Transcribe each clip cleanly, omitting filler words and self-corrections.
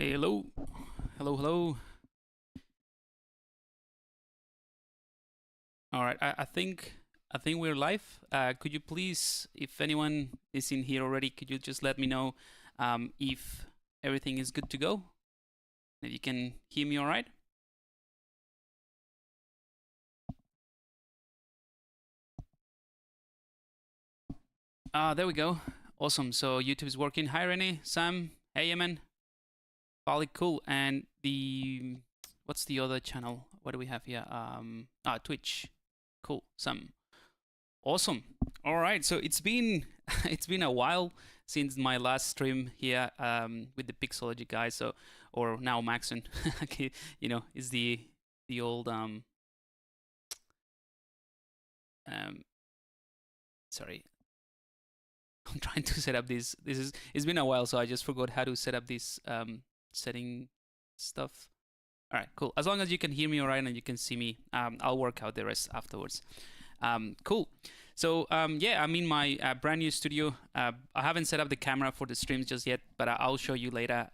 Hey, hello. Hello, hello. All right, I think we're live. Could you please, if anyone is in here already, could you just let me know if everything is good to go? If you can hear me all right? There we go. Awesome. So YouTube is working. Hi, Renee, Sam, hey, Yemen. Poly, cool. And what's the other channel? What do we have here? Twitch. Cool. Sam. Awesome. All right. So it's been it's been a while since my last stream here with the Pixology guys. So or now Maxon, okay, is the old um sorry. I'm trying to set up this. It's been a while, so I just forgot how to set up this setting stuff. All right, cool. As long as you can hear me all right and you can see me, I'll work out the rest afterwards. Cool. So yeah, I'm in my brand new studio. I haven't set up the camera for the streams just yet, but I'll show you later.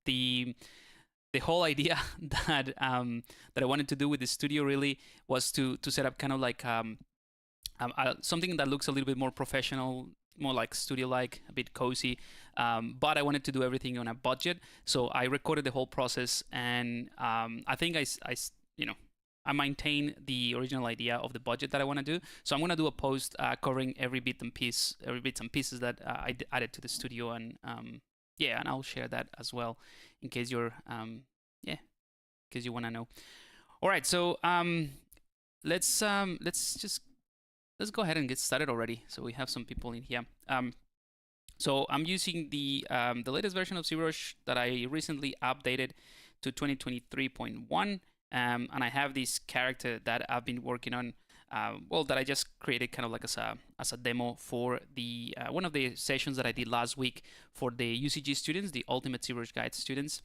The whole idea that that I wanted to do with the studio really was to set up kind of like something that looks a little bit more professional, more like studio-like, a bit cozy. But I wanted to do everything on a budget, so I recorded the whole process, and I think I maintain the original idea of the budget that I want to do. So I'm going to do a post covering every bits and pieces that I added to the studio, and yeah, and I'll share that as well in case you're in case you want to know. All right, so let's go ahead and get started already. So we have some people in here. So I'm using the latest version of ZBrush that I recently updated to 2023.1. And I have this character that I've been working on, that I just created kind of like as a demo for the one of the sessions that I did last week for the UCG students, the Ultimate ZBrush Guide students.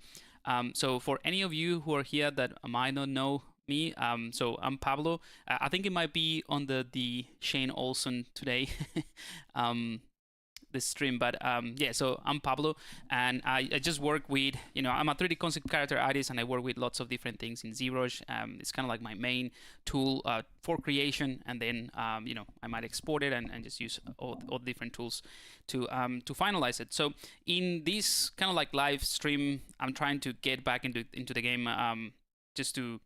So for any of you who are here that might not know me, so I'm Pablo. I think it might be on the Shane Olson today. This stream, but yeah, so I'm Pablo, and I just work with, I'm a 3D concept character artist, and I work with lots of different things in ZBrush. It's kind of like my main tool for creation, and then I might export it and just use all different tools to finalize it. So in this kind of like live stream, I'm trying to get back into the game, just to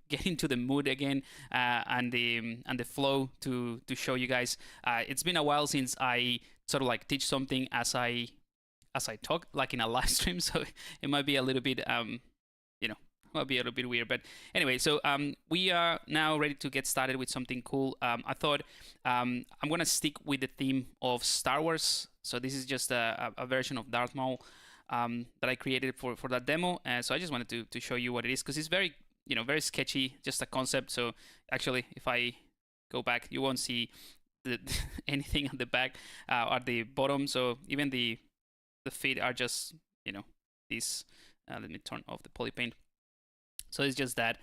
get into the mood again, and the flow to show you guys. It's been a while since I sort of like teach something as I talk, like in a live stream, so it might be a little bit might be a little bit weird, but anyway, so we are now ready to get started with something cool. I thought I'm gonna stick with the theme of Star Wars, so this is just a version of Darth Maul that I created for that demo, so I just wanted to show you what it is, because it's very very sketchy, just a concept. So actually, if I go back, you won't see anything at the back at the bottom. So even the feet are just these. Let me turn off the poly paint. So it's just that.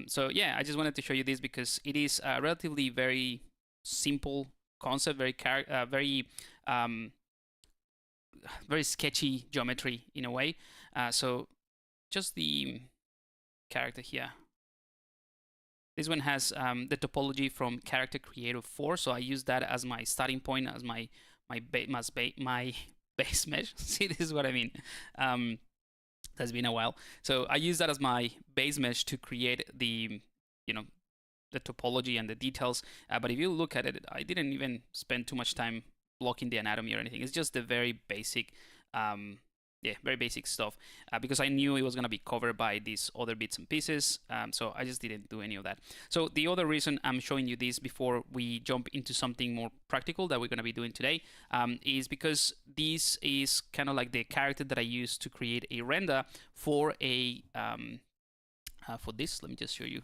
So yeah, I just wanted to show you this because it is a relatively very simple concept, very sketchy geometry in a way. So just the character here. This one has the topology from Character Creator 4, so I use that as my starting point, as my base mesh. See, this is what I mean. That's been a while. So I use that as my base mesh to create the the topology and the details. But if you look at it, I didn't even spend too much time blocking the anatomy or anything. It's just the very basic very basic stuff, because I knew it was going to be covered by these other bits and pieces, so I just didn't do any of that. So the other reason I'm showing you this before we jump into something more practical that we're going to be doing today is because this is kind of like the character that I use to create a render for a for this. Let me just show you.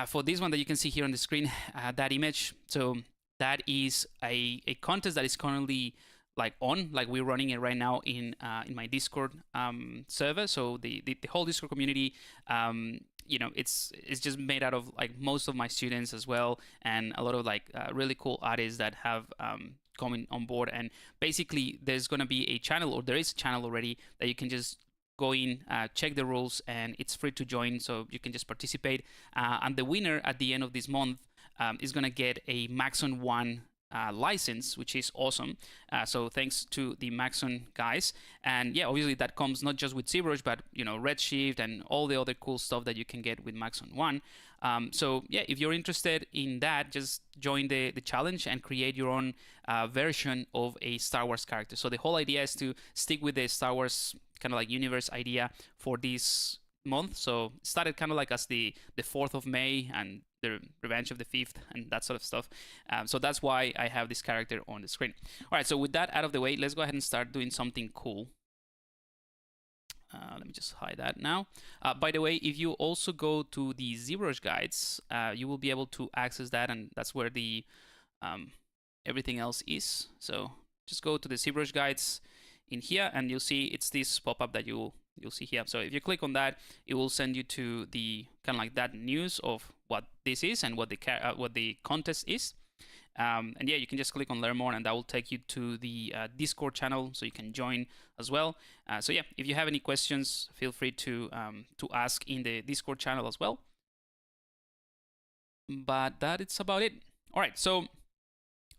For this one that you can see here on the screen, that image, so that is a contest that is currently like we're running it right now in my Discord server. So the whole Discord community, it's just made out of like most of my students as well, and a lot of like really cool artists that have coming on board. And basically, there's going to be a channel, or there is a channel already, that you can just go in, check the rules, and it's free to join, so you can just participate. And the winner at the end of this month is going to get a Maxon 1 license, which is awesome. So thanks to the Maxon guys. And yeah, obviously that comes not just with ZBrush, but Redshift and all the other cool stuff that you can get with Maxon 1. So yeah, if you're interested in that, just join the challenge and create your own version of a Star Wars character. So the whole idea is to stick with the Star Wars kind of like universe idea for this month. So it started kind of like as the 4th of May and the Revenge of the 5th and that sort of stuff. So that's why I have this character on the screen. All right, so with that out of the way, let's go ahead and start doing something cool. Let me just hide that now. By the way, if you also go to the ZBrush guides, you will be able to access that, and that's where the everything else is. So just go to the ZBrush guides in here, and you'll see it's this pop-up that you'll see here. So if you click on that, it will send you to the kind of like that news of what this is and what the contest is. And yeah, you can just click on learn more, and that will take you to the Discord channel, so you can join as well. So yeah, if you have any questions, feel free to ask in the Discord channel as well. But that's about it. All right, so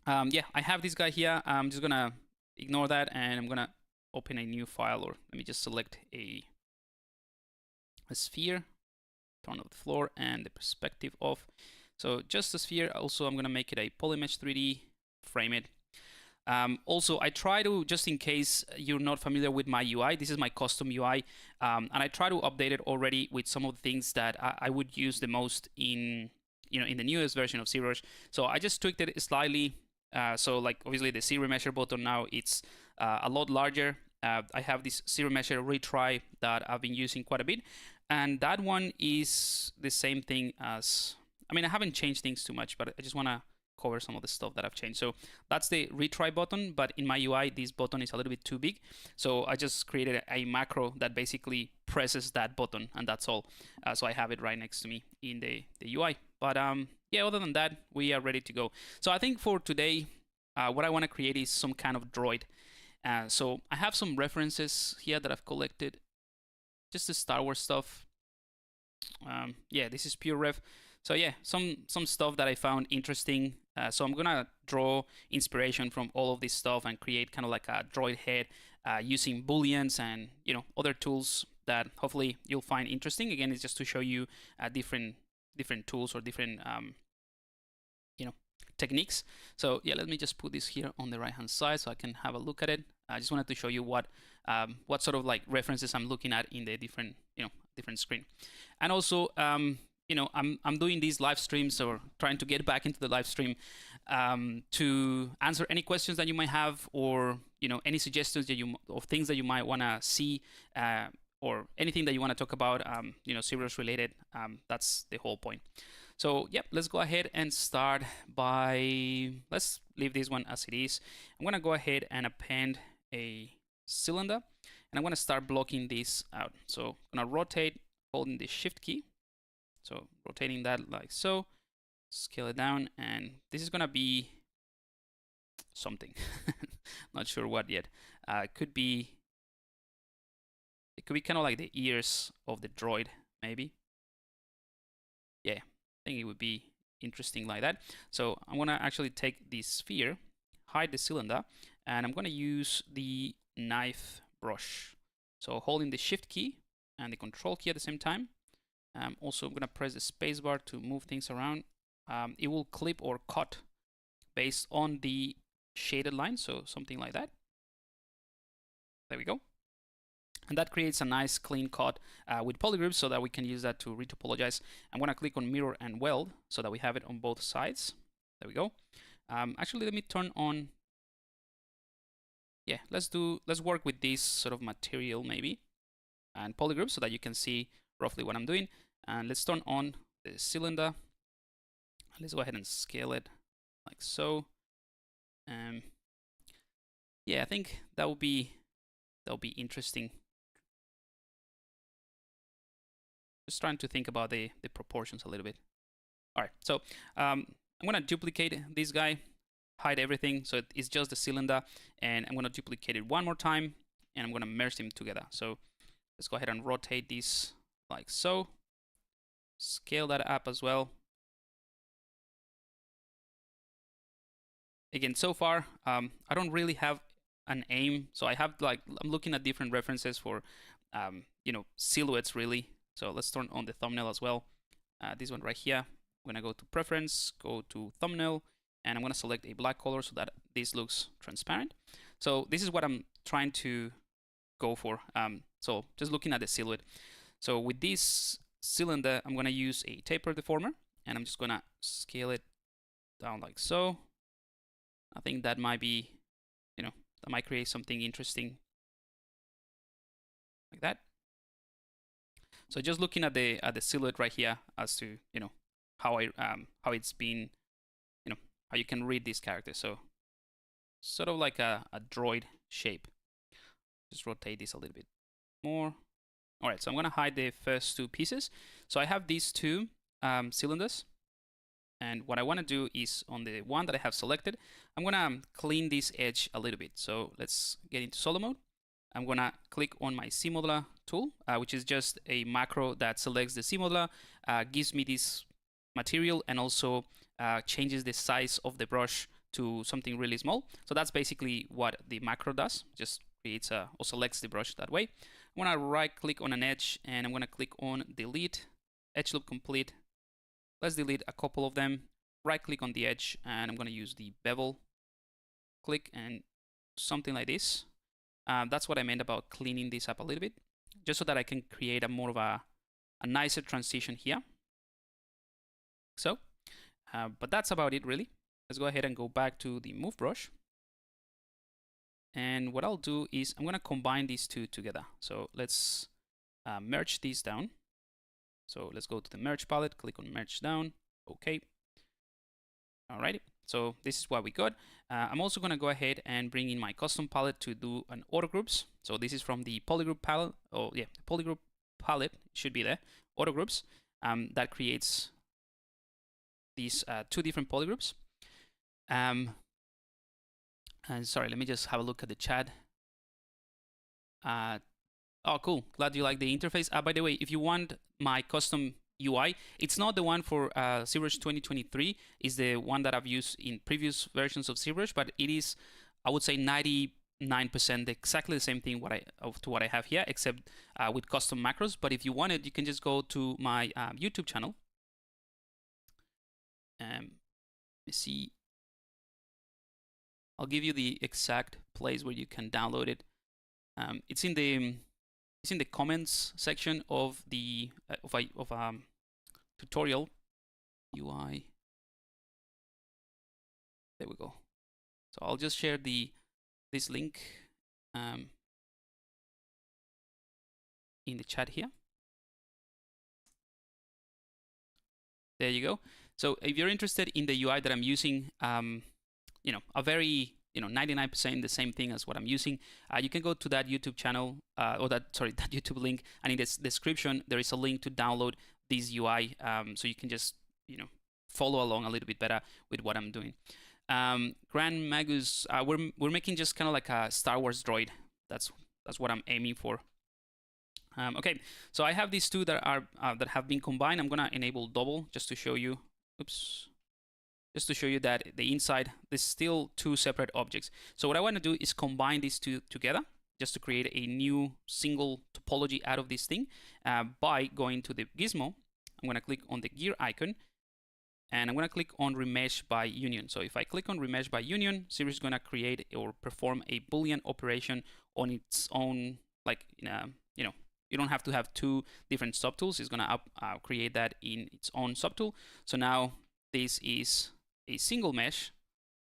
yeah, I have this guy here. I'm just gonna ignore that, and I'm gonna open a new file, or let me just select a sphere, turn off the floor and the perspective off. So just a sphere. Also, I'm gonna make it a polymesh 3D, frame it. Also, I try to, just in case you're not familiar with my UI, this is my custom UI, and I try to update it already with some of the things that I would use the most in in the newest version of ZBrush. So I just tweaked it slightly. So like obviously the Serum Measure button now, it's a lot larger. I have this Serum Measure retry that I've been using quite a bit, and that one is the same thing as, I mean, I haven't changed things too much, but I just want to cover some of the stuff that I've changed. So that's the retry button, but in my UI, this button is a little bit too big. So I just created a macro that basically presses that button, and that's all. So I have it right next to me in the UI. But yeah, other than that, we are ready to go. So I think for today, what I want to create is some kind of droid. So I have some references here that I've collected, just the Star Wars stuff. Yeah, this is pure ref. So yeah, some stuff that I found interesting. So I'm gonna draw inspiration from all of this stuff and create kind of like a droid head using booleans and other tools that hopefully you'll find interesting. Again, it's just to show you different tools or different techniques. So yeah, let me just put this here on the right hand side so I can have a look at it. I just wanted to show you what sort of like references I'm looking at in the different screen. And also I'm doing these live streams, or trying to get back into the live stream to answer any questions that you might have, or any suggestions that of things that you might want to see, or anything that you want to talk about, ZBrush related. That's the whole point. So yeah, let's go ahead and start by, let's leave this one as it is. I'm gonna go ahead and append a cylinder, and I'm gonna start blocking this out. So I'm gonna rotate holding the shift key. So rotating that like so, scale it down, and this is gonna be something. Not sure what yet. It could be kind of like the ears of the droid, maybe. Yeah, I think it would be interesting like that. So I'm gonna actually take the sphere, hide the cylinder, and I'm gonna use the knife brush. So holding the shift key and the control key at the same time. Also, I'm gonna press the spacebar to move things around. It will clip or cut based on the shaded line, so something like that. There we go. And that creates a nice clean cut with Polygroups, so that we can use that to retopologize. I'm gonna click on mirror and weld so that we have it on both sides. There we go. Actually, let me turn on. Yeah, let's work with this sort of material maybe, and Polygroups so that you can see roughly what I'm doing. And let's turn on the cylinder. Let's go ahead and scale it like so. Yeah, I think that will be interesting. Just trying to think about the proportions a little bit. All right, so I'm gonna duplicate this guy, hide everything. So it's just the cylinder, and I'm going to duplicate it one more time, and I'm going to merge them together. So let's go ahead and rotate this like so. Scale that up as well. Again, so far, I don't really have an aim. So I have I'm looking at different references for, silhouettes really. So let's turn on the thumbnail as well. This one right here. I'm gonna go to preference, go to thumbnail, and I'm gonna select a black color so that this looks transparent. So this is what I'm trying to go for. So just looking at the silhouette. So with this cylinder, I'm gonna use a taper deformer, and I'm just gonna scale it down like so. I think that might be, that might create something interesting like that. So just looking at the silhouette right here as to how it's been, how you can read this character. So sort of like a droid shape. Just rotate this a little bit more. All right, so I'm gonna hide the first two pieces. So I have these two cylinders. And what I want to do is on the one that I have selected, I'm going to clean this edge a little bit. So let's get into solo mode. I'm going to click on my CModeler tool, which is just a macro that selects the CModeler, gives me this material, and also changes the size of the brush to something really small. So that's basically what the macro does, just creates or selects the brush that way. I'm going to right click on an edge, and I'm going to click on delete, edge loop complete. Let's delete a couple of them. Right click on the edge, and I'm going to use the bevel. Click and something like this. That's what I meant about cleaning this up a little bit, just so that I can create a more of a nicer transition here. So, but that's about it really. Let's go ahead and go back to the move brush. And what I'll do is I'm going to combine these two together. So let's merge these down. So let's go to the merge palette, click on merge down. Okay. Alrighty. So this is what we got. I'm also going to go ahead and bring in my custom palette to do an auto groups. So this is from the Polygroup palette. Oh yeah, the Polygroup palette should be there. Auto groups that creates these two different polygroups. And sorry, let me just have a look at the chat. Oh, cool. Glad you like the interface. By the way, if you want my custom UI, it's not the one for ZBrush 2023. It's the one that I've used in previous versions of ZBrush, but it is, I would say, 99% exactly the same thing to what I have here, except with custom macros. But if you want it, you can just go to my YouTube channel. Let me see. I'll give you the exact place where you can download it. It's in the comments section of the tutorial UI. There we go. So I'll just share this link in the chat here. There you go. So if you're interested in the UI that I'm using, a very 99% the same thing as what I'm using. You can go to that YouTube channel that YouTube link, and in the description there is a link to download this UI, so you can just follow along a little bit better with what I'm doing. Grand Magus, we're making just kind of like a Star Wars droid. That's what I'm aiming for. Okay, so I have these two that are that have been combined. I'm gonna enable double just to show you. Oops. Just to show you that the inside, there's still two separate objects. So what I want to do is combine these two together just to create a new single topology out of this thing by going to the Gizmo. I'm going to click on the gear icon, and I'm going to click on Remesh by Union. So if I click on Remesh by Union, ZBrush is going to create or perform a Boolean operation on its own, like, you don't have to have two different subtools. It's going to create that in its own subtool. So now this is a single mesh.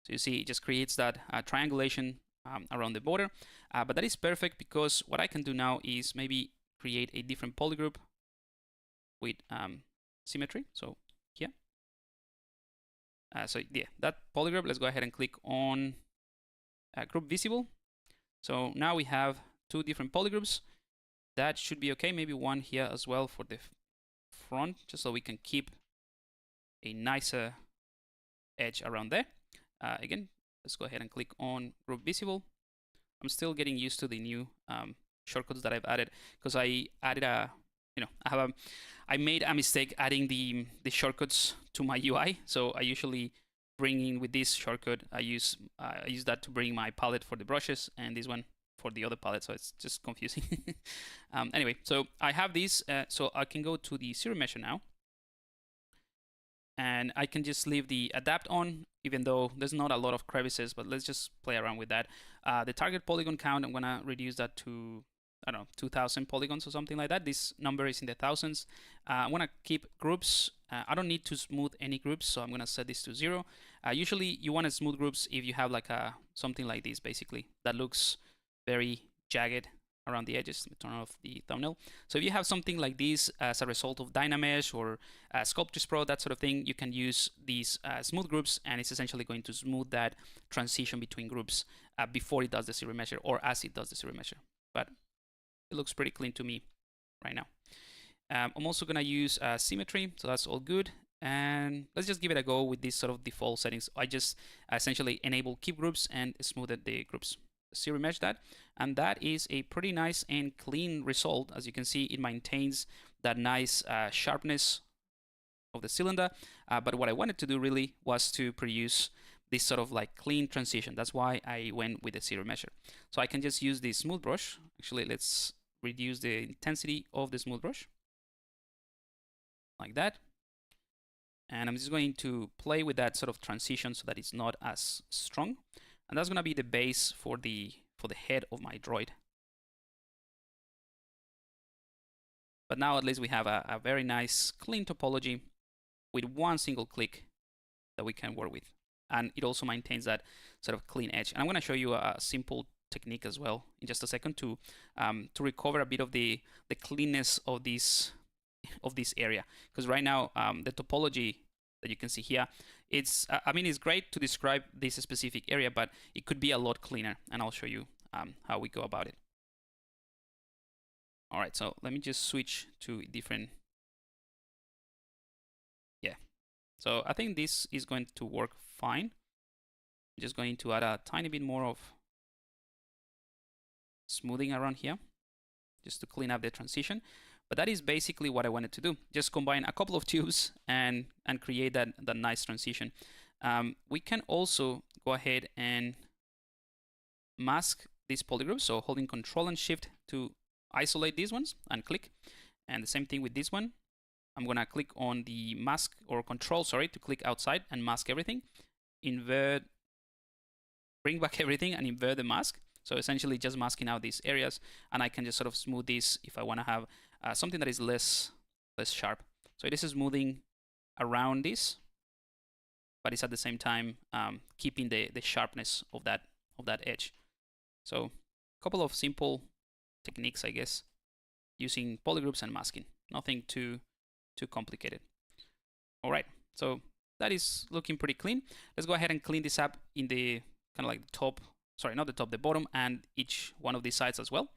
So you see it just creates that triangulation around the border. But that is perfect because what I can do now is maybe create a different polygroup with symmetry. So here. So yeah, that polygroup, let's go ahead and click on group visible. So now we have two different polygroups. That should be okay. Maybe one here as well for the front, just so we can keep a nicer edge around there. Again, Let's go ahead and click on group visible. I'm still getting used to the new shortcuts that I've added, because I added I made a mistake adding the shortcuts to my UI. So I usually bring in with this shortcut, I use that to bring my palette for the brushes, and this one for the other palette, so it's just confusing. Anyway, so I have these, so I can go to the Serum Measure now, and I can just leave the adapt on, even though there's not a lot of crevices, but let's just play around with that. The target polygon count, I'm gonna reduce that to, I don't know, 2,000 polygons or something like that. This number is in the thousands. I want to keep groups. I don't need to smooth any groups, so I'm going to set this to 0. Usually you want to smooth groups if you have like something like this, basically, that looks very jagged around the edges. Let me turn off the thumbnail. So if you have something like this as a result of Dynamesh or Sculpting Pro, that sort of thing, you can use these smooth groups, and it's essentially going to smooth that transition between groups before it does the Serum Measure or as it does the Serum Measure. But it looks pretty clean to me right now. I'm also going to use symmetry, so that's all good. And let's just give it a go with these sort of default settings. I just essentially enable keep groups and smoothed the groups. Serum Mesh that, and that is a pretty nice and clean result. As you can see, it maintains that nice sharpness of the cylinder. But what I wanted to do really was to produce this sort of like clean transition. That's why I went with the Serum Measure. So I can just use the smooth brush. Actually, let's reduce the intensity of the smooth brush like that. And I'm just going to play with that sort of transition so that it's not as strong. And that's going to be the base for the head of my droid. But now at least we have a very nice clean topology with one single click that we can work with. And it also maintains that sort of clean edge. And I'm going to show you a simple technique as well in just a second to recover a bit of the cleanness of this area. Because right now the topology that you can see here, it's it's great to describe this specific area, but it could be a lot cleaner, and I'll show you how we go about it. All right, so let me just switch to different. Yeah, so I think this is going to work fine. I'm just going to add a tiny bit more of smoothing around here just to clean up the transition. But that is basically what I wanted to do. Just combine a couple of tubes and create that nice transition. We can also go ahead and mask these polygroups. So holding Control and Shift to isolate these ones and click. And the same thing with this one. I'm going to click on the mask or Control, sorry, to click outside and mask everything. Invert, bring back everything and invert the mask. So essentially just masking out these areas, and I can just sort of smooth this if I want to have something that is less sharp. So it is smoothing around this, but it's at the same time keeping the sharpness of that edge. So a couple of simple techniques, I guess, using polygroups and masking. Nothing too complicated. All right, so that is looking pretty clean. Let's go ahead and clean this up in the kind of like the top. Sorry, not the top, the bottom, and each one of these sides as well.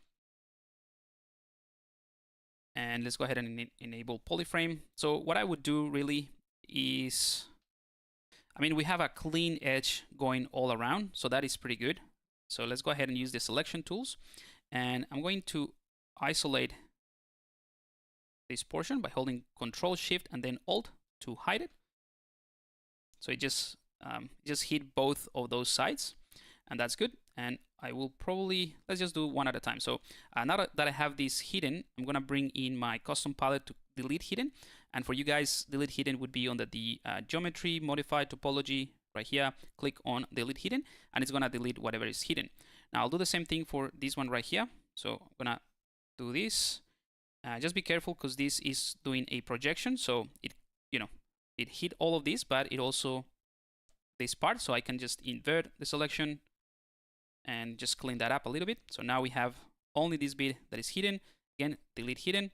And let's go ahead and enable polyframe. So what I would do really is, we have a clean edge going all around, so that is pretty good. So let's go ahead and use the selection tools, and I'm going to isolate this portion by holding Control Shift and then Alt to hide it. So it just hit both of those sides. And that's good. And I will probably, let's just do one at a time. So now that I have this hidden, I'm going to bring in my custom palette to delete hidden. And for you guys, delete hidden would be under the geometry, modify topology right here. Click on delete hidden, and it's going to delete whatever is hidden. Now I'll do the same thing for this one right here. So I'm going to do this. Just be careful because this is doing a projection. So it hit all of this, but it also this part. So I can just invert the selection and just clean that up a little bit. So now we have only this bit that is hidden. Again, delete hidden.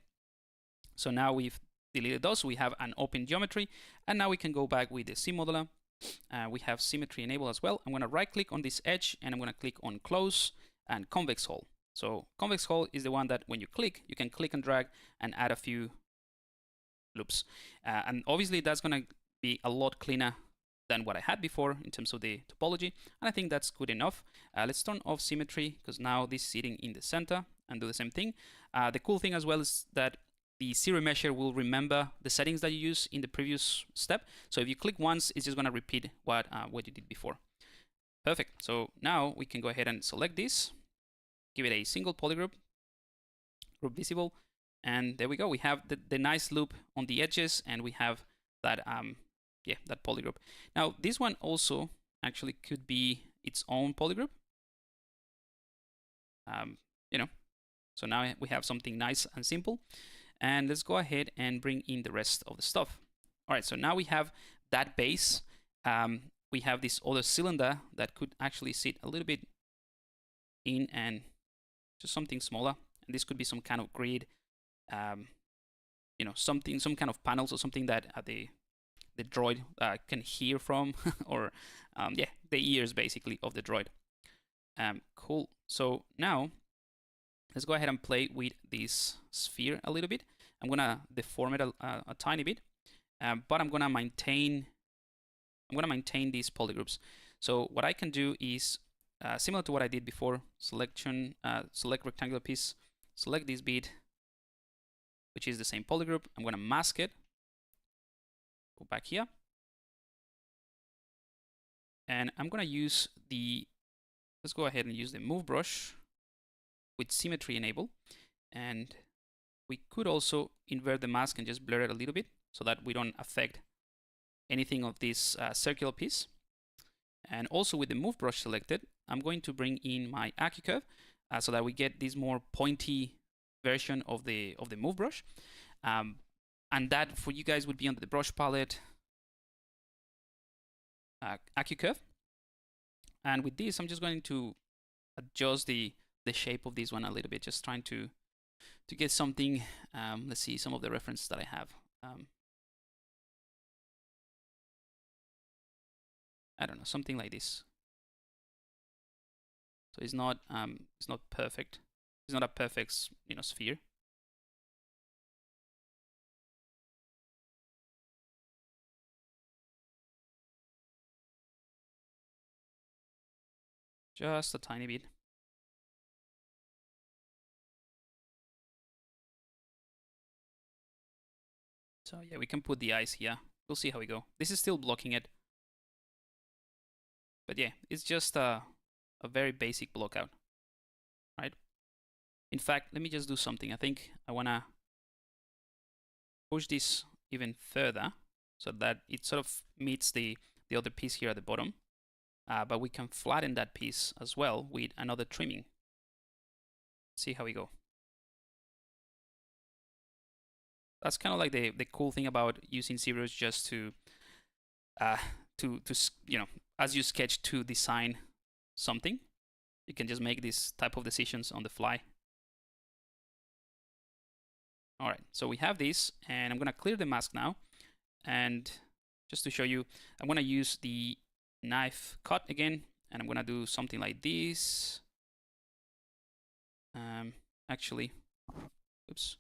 So now we've deleted those. We have an open geometry. And now we can go back with the sim modeler. We have symmetry enabled as well. I'm going to right click on this edge and I'm going to click on close and convex hull. So convex hull is the one that when you can click and drag and add a few loops. And obviously that's going to be a lot cleaner than what I had before in terms of the topology, and I think that's good enough. Let's turn off symmetry, because now this is sitting in the center, and do the same thing. The cool thing as well is that the Serum Measure will remember the settings that you use in the previous step. So if you click once, it's just going to repeat what you did before. Perfect. So now we can go ahead and select this, give it a single polygroup, group visible, and there we go. We have the nice loop on the edges, and we have that that polygroup. Now this one also actually could be its own polygroup. You know, so now we have something nice and simple. And let's go ahead and bring in the rest of the stuff. All right, so now we have that base. We have this other cylinder that could actually sit a little bit in and just something smaller. And this could be some kind of grid, you know, some kind of panels or something that the droid can hear from, or yeah, the ears basically of the droid. Cool. So now let's go ahead and play with this sphere a little bit. I'm gonna deform it a tiny bit, but I'm gonna maintain these polygroups. So what I can do is similar to what I did before. Selection, select rectangular piece, select this bit, which is the same polygroup. I'm gonna mask it. Go back here, and I'm gonna use the. Let's go ahead and use the move brush with symmetry enable, and we could also invert the mask and just blur it a little bit so that we don't affect anything of this circular piece. And also with the move brush selected, I'm going to bring in my AccuCurve so that we get this more pointy version of the move brush. And that for you guys would be under the brush palette, AccuCurve. And with this, I'm just going to adjust the shape of this one a little bit, just trying to get something. Let's see some of the references that I have. I don't know, something like this. So it's not perfect. It's not a perfect, you know, sphere. Just a tiny bit. So yeah, we can put the eyes here. We'll see how we go. This is still blocking it. But yeah, it's just a very basic blockout, right? In fact, let me just do something. I think I want to push this even further so that it sort of meets the other piece here at the bottom. But we can flatten that piece as well with another trimming. See how we go. That's kind of like the cool thing about using ZBrush, just to you know, as you sketch to design something, you can just make this type of decisions on the fly. All right, so we have this, and I'm gonna clear the mask now, and just to show you, I'm gonna use the knife cut again, and I'm gonna do something like this. Actually, oops.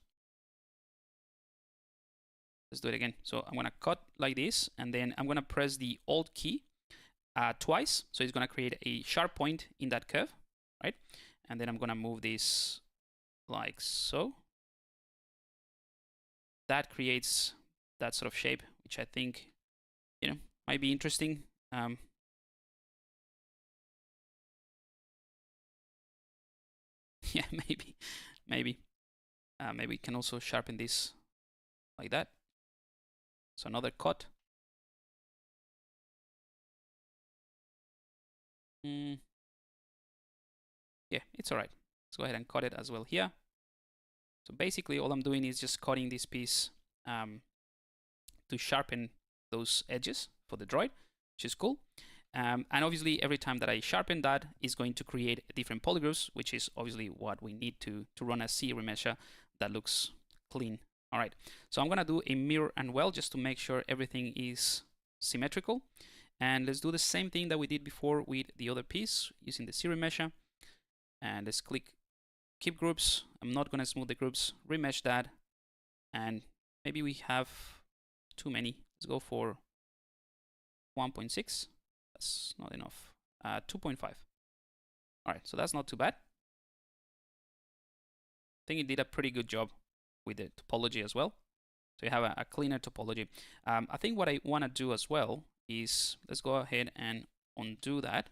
Let's do it again. So I'm gonna cut like this, and then I'm gonna press the Alt key twice. So it's gonna create a sharp point in that curve, right? And then I'm gonna move this like so. That creates that sort of shape, which I think, you know, might be interesting. Yeah, maybe. Maybe we can also sharpen this like that. So another cut. Yeah, it's all right. Let's go ahead and cut it as well here. So basically all I'm doing is just cutting this piece to sharpen those edges for the droid, which is cool. And obviously every time that I sharpen that is going to create different polygroups, which is obviously what we need to run a Serum Measure that looks clean. All right, so I'm gonna do a mirror and well just to make sure everything is symmetrical. And let's do the same thing that we did before with the other piece using the Serum Measure. And let's click keep groups. I'm not gonna smooth the groups, remesh that. And maybe we have too many. Let's go for 1.6. That's not enough. 2.5. All right, so that's not too bad. I think it did a pretty good job with the topology as well. So you have a cleaner topology. I think what I want to do as well is, let's go ahead and undo that.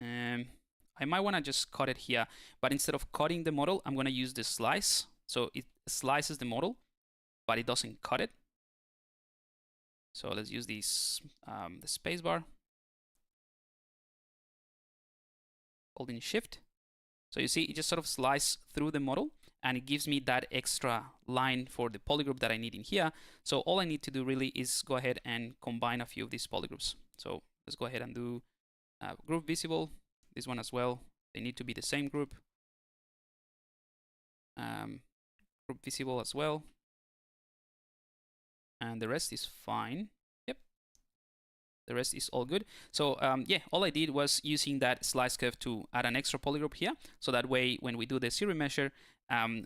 I might want to just cut it here, but instead of cutting the model, I'm going to use the slice. So it slices the model, but it doesn't cut it. So let's use this, the spacebar, holding Shift. So you see, it just sort of slices through the model, and it gives me that extra line for the polygroup that I need in here. So all I need to do really is go ahead and combine a few of these polygroups. So let's go ahead and do group visible, this one as well. They need to be the same group. Group visible as well. And the rest is fine. Yep. The rest is all good. So yeah, all I did was using that slice curve to add an extra polygroup here. So that way, when we do the serum measure,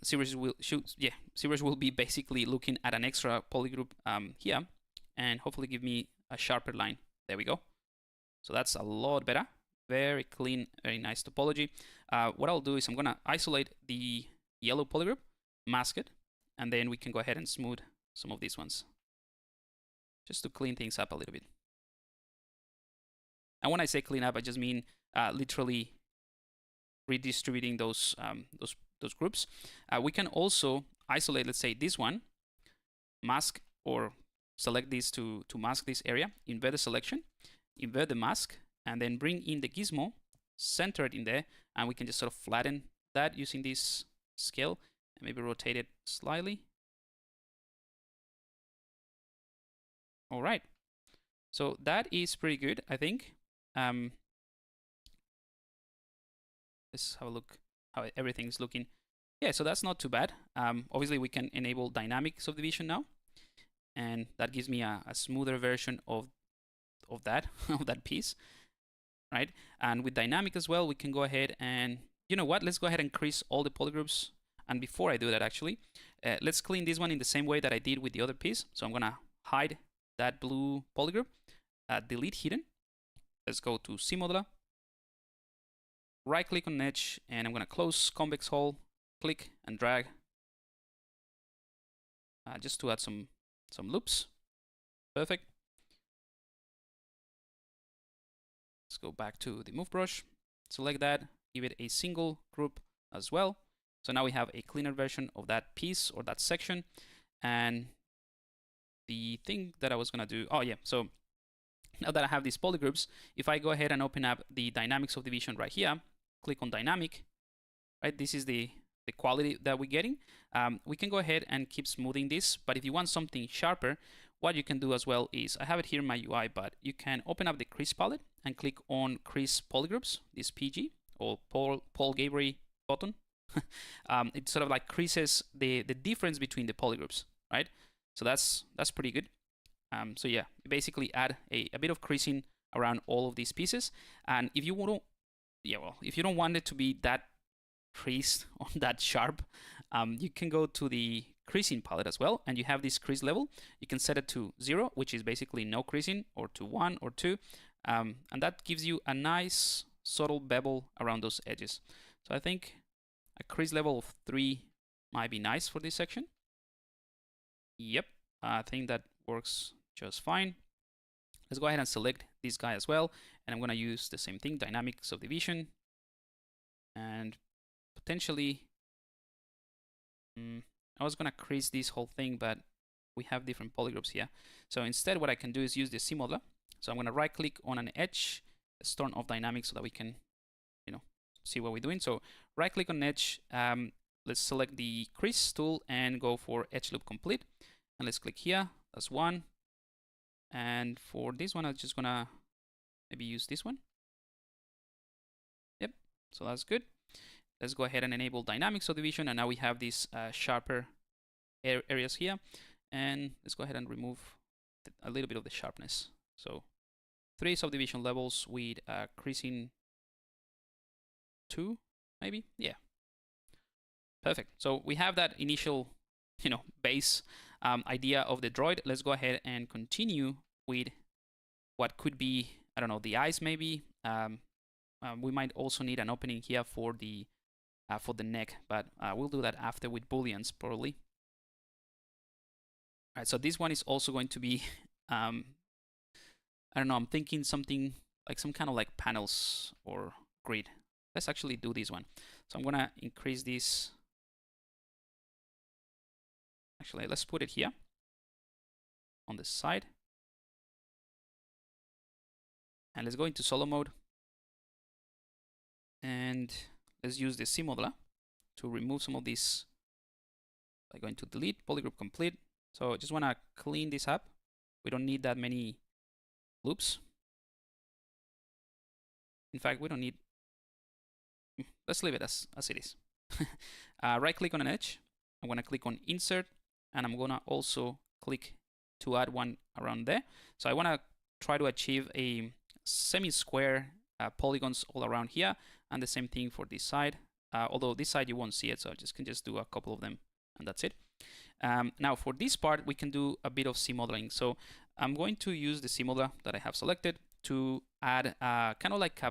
series will be basically looking at an extra polygroup here, and hopefully give me a sharper line. There we go. So that's a lot better. Very clean, very nice topology. What I'll do is I'm gonna isolate the yellow polygroup, mask it, and then we can go ahead and smooth some of these ones, just to clean things up a little bit. And when I say clean up, I just mean literally redistributing those groups. We can also isolate, let's say, this one, mask or select this to mask this area, invert the selection, invert the mask, and then bring in the gizmo, center it in there, and we can just sort of flatten that using this scale and maybe rotate it slightly. All right, so that is pretty good, I think. Let's have a look how everything's looking. Yeah, so that's not too bad. Obviously, we can enable dynamic subdivision now, and that gives me a smoother version of that of that piece, right? And with dynamic as well, we can go ahead and, you know what? Let's go ahead and crease all the polygroups. And before I do that, actually, let's clean this one in the same way that I did with the other piece. So I'm gonna hide that blue polygroup, delete hidden. Let's go to C modeler, right click on edge, and I'm gonna close convex hull, click and drag, just to add some loops. Perfect. Let's go back to the move brush, select that, give it a single group as well. So now we have a cleaner version of that piece or that section. And the thing that I was gonna do, oh yeah, so now that I have these polygroups, if I go ahead and open up the dynamic subdivision right here, click on dynamic, right? This is the quality that we're getting. We can go ahead and keep smoothing this, but if you want something sharper, what you can do as well is, I have it here in my UI, but you can open up the crease palette and click on crease polygroups, this PG or Paul Gabry button. It sort of like creases the difference between the polygroups, right? So that's pretty good. So yeah, you basically add a bit of creasing around all of these pieces. And if you want to, if you don't want it to be that creased or that sharp, you can go to the creasing palette as well, and you have this crease level. You can set it to 0, which is basically no creasing, or to 1 or 2, and that gives you a nice subtle bevel around those edges. So I think a crease level of 3 might be nice for this section. Yep, I think that works just fine. Let's go ahead and select this guy as well, and I'm going to use the same thing, dynamic subdivision, and potentially I was going to crease this whole thing, but we have different polygroups here. So instead, what I can do is use the C modeler. So I'm going to right click on an edge, let's turn off dynamic so that we can, see what we're doing. So right click on edge, let's select the crease tool and go for edge loop complete. And let's click here, that's one. And for this one, I'm just gonna maybe use this one. Yep, so that's good. Let's go ahead and enable dynamic subdivision, and now we have these sharper areas here. And let's go ahead and remove a little bit of the sharpness. So 3 subdivision levels with creasing 2, maybe? Yeah. Perfect. So we have that initial, base idea of the droid. Let's go ahead and continue with what could be, I don't know, the eyes maybe. We might also need an opening here for the neck, but we'll do that after with booleans probably. All right, so this one is also going to be, I don't know, I'm thinking something like some kind of like panels or grid. Let's actually do this one. So I'm gonna increase this. Actually, let's put it here on the side. And let's go into solo mode. And let's use the C modeler to remove some of these by going to delete, polygroup complete. So I just want to clean this up. We don't need that many loops. In fact, we don't need, let's leave it as it is. Right click on an edge. I'm going to click on insert, and I'm going to also click to add one around there. So I want to try to achieve a semi-square polygons all around here, and the same thing for this side. Although this side you won't see it, so I can just do a couple of them, and that's it. Now for this part, we can do a bit of C modeling. So I'm going to use the C modeler that I have selected to add kind of like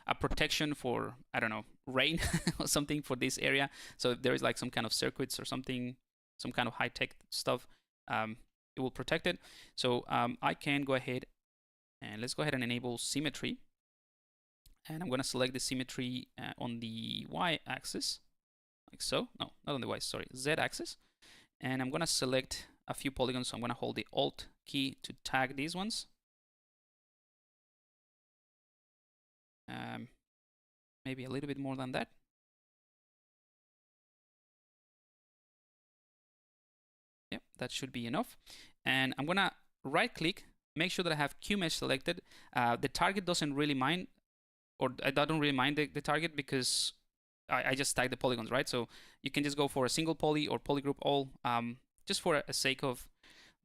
a protection for, I don't know, rain or something for this area. So if there is like some kind of circuits or something, some kind of high-tech stuff, it will protect it. So I can go ahead and let's go ahead and enable symmetry. And I'm going to select the symmetry on the y-axis, like so. No, not on the y, sorry, z-axis. And I'm going to select a few polygons. So I'm going to hold the Alt key to tag these ones. Maybe a little bit more than that. Yep, that should be enough. And I'm going to right click, make sure that I have QMesh selected. The target doesn't really mind, or I don't really mind the target because I just tag the polygons, right? So you can just go for a single poly or polygroup all. Just for a sake of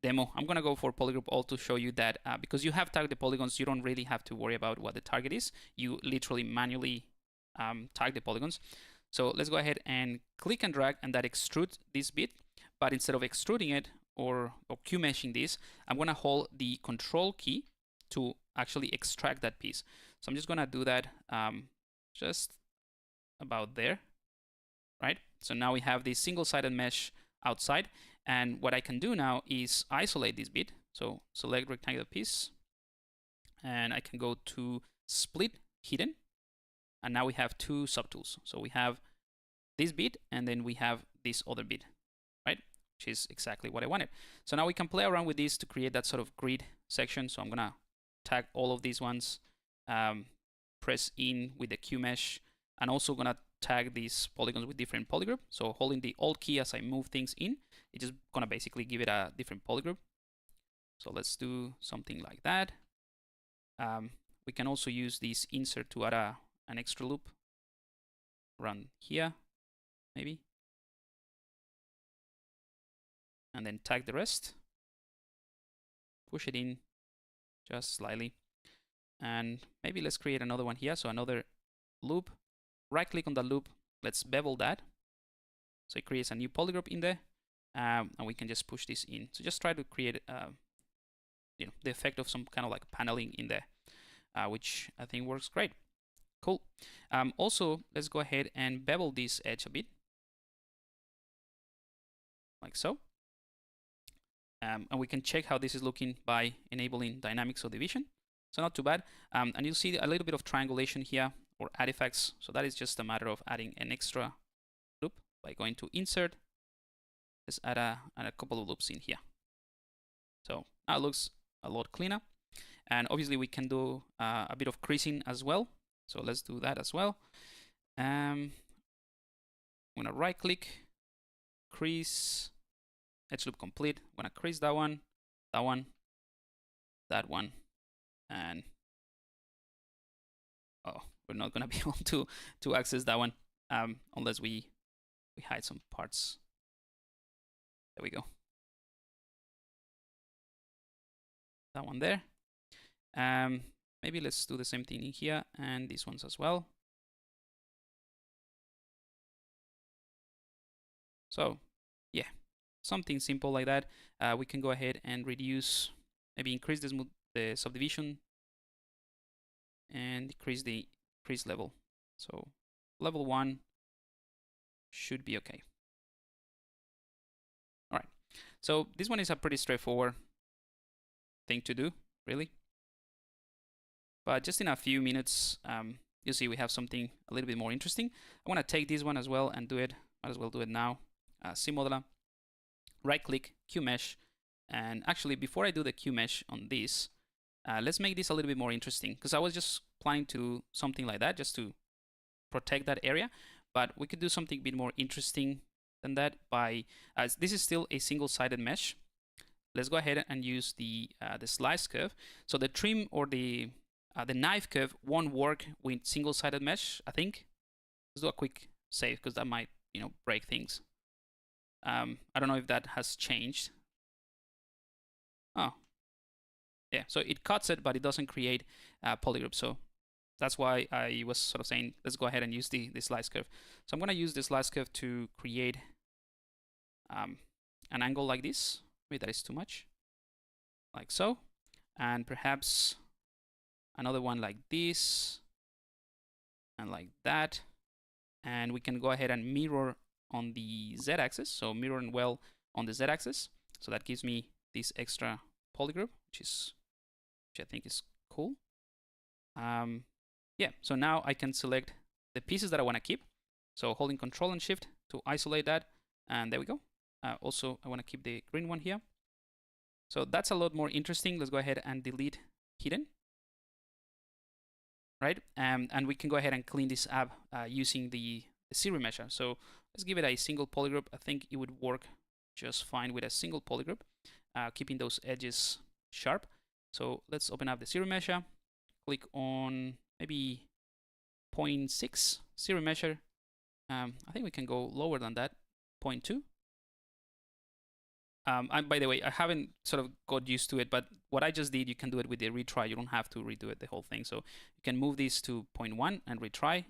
demo, I'm going to go for polygroup all to show you that because you have tagged the polygons, you don't really have to worry about what the target is. You literally manually tag the polygons. So let's go ahead and click and drag, and that extrudes this bit. But instead of extruding it or Q-meshing this, I'm going to hold the control key to actually extract that piece. So I'm just going to do that just about there, right? So now we have this single-sided mesh outside. And what I can do now is isolate this bit. So select rectangular piece, and I can go to split hidden. And now we have two subtools. So we have this bit, and then we have this other bit, right? Which is exactly what I wanted. So now we can play around with this to create that sort of grid section. So I'm going to tag all of these ones, press in with the Q mesh, and also going to tag these polygons with different polygroup. So holding the Alt key as I move things in, it's just going to basically give it a different polygroup. So let's do something like that. We can also use this insert to add an extra loop around here, maybe. And then tag the rest. Push it in just slightly. And maybe let's create another one here. So another loop. Right click on the loop. Let's bevel that. So it creates a new polygroup in there. And we can just push this in. So just try to create the effect of some kind of like paneling in there, which I think works great. Cool. Also, let's go ahead and bevel this edge a bit, like so. And we can check how this is looking by enabling dynamic subdivision. So not too bad. And you'll see a little bit of triangulation here or add effects. So that is just a matter of adding an extra loop by going to insert. Let's add a couple of loops in here. So now it looks a lot cleaner. And obviously we can do a bit of creasing as well. So let's do that as well. I'm gonna right click, crease, edge loop complete. I'm gonna crease that one, that one, that one, and oh, we're not gonna be able to access that one unless we hide some parts. There we go. That one there. Maybe let's do the same thing in here and these ones as well. So yeah, something simple like that. We can go ahead and reduce maybe increase the subdivision and decrease the crease level. So level 1 should be okay. All right. So this one is a pretty straightforward thing to do, really. But just in a few minutes, you'll see we have something a little bit more interesting. I want to take this one as well and do it. Might as well do it now. Modeler, right-click, Q-Mesh. And actually, before I do the Q-Mesh on this, let's make this a little bit more interesting, because I was just planning to do something like that, just to protect that area. But we could do something a bit more interesting than that by, this is still a single-sided mesh. Let's go ahead and use the slice curve. So the trim or the knife curve won't work with single-sided mesh, I think. Let's do a quick save, because that might, break things. I don't know if that has changed. Oh, yeah. So it cuts it, but it doesn't create polygroups. So that's why I was sort of saying, let's go ahead and use the slice curve. So I'm going to use the slice curve to create an angle like this. Maybe that is too much. Like so. And perhaps another one like this. And like that. And we can go ahead and mirror on the z-axis. So mirroring well on the z-axis. So that gives me this extra polygroup, which I think is cool. Yeah, so now I can select the pieces that I want to keep. So holding Control and Shift to isolate that. And there we go. Also, I want to keep the green one here. So that's a lot more interesting. Let's go ahead and delete hidden. Right? And we can go ahead and clean this up using the Serum Measure. So let's give it a single polygroup. I think it would work just fine with a single polygroup, keeping those edges sharp. So let's open up the Serum Measure. Click on maybe 0.6 Serum Measure. I think we can go lower than that, 0.2. By the way, I haven't sort of got used to it, but what I just did, you can do it with the retry. You don't have to redo it, the whole thing. So you can move this to 0.1 and retry.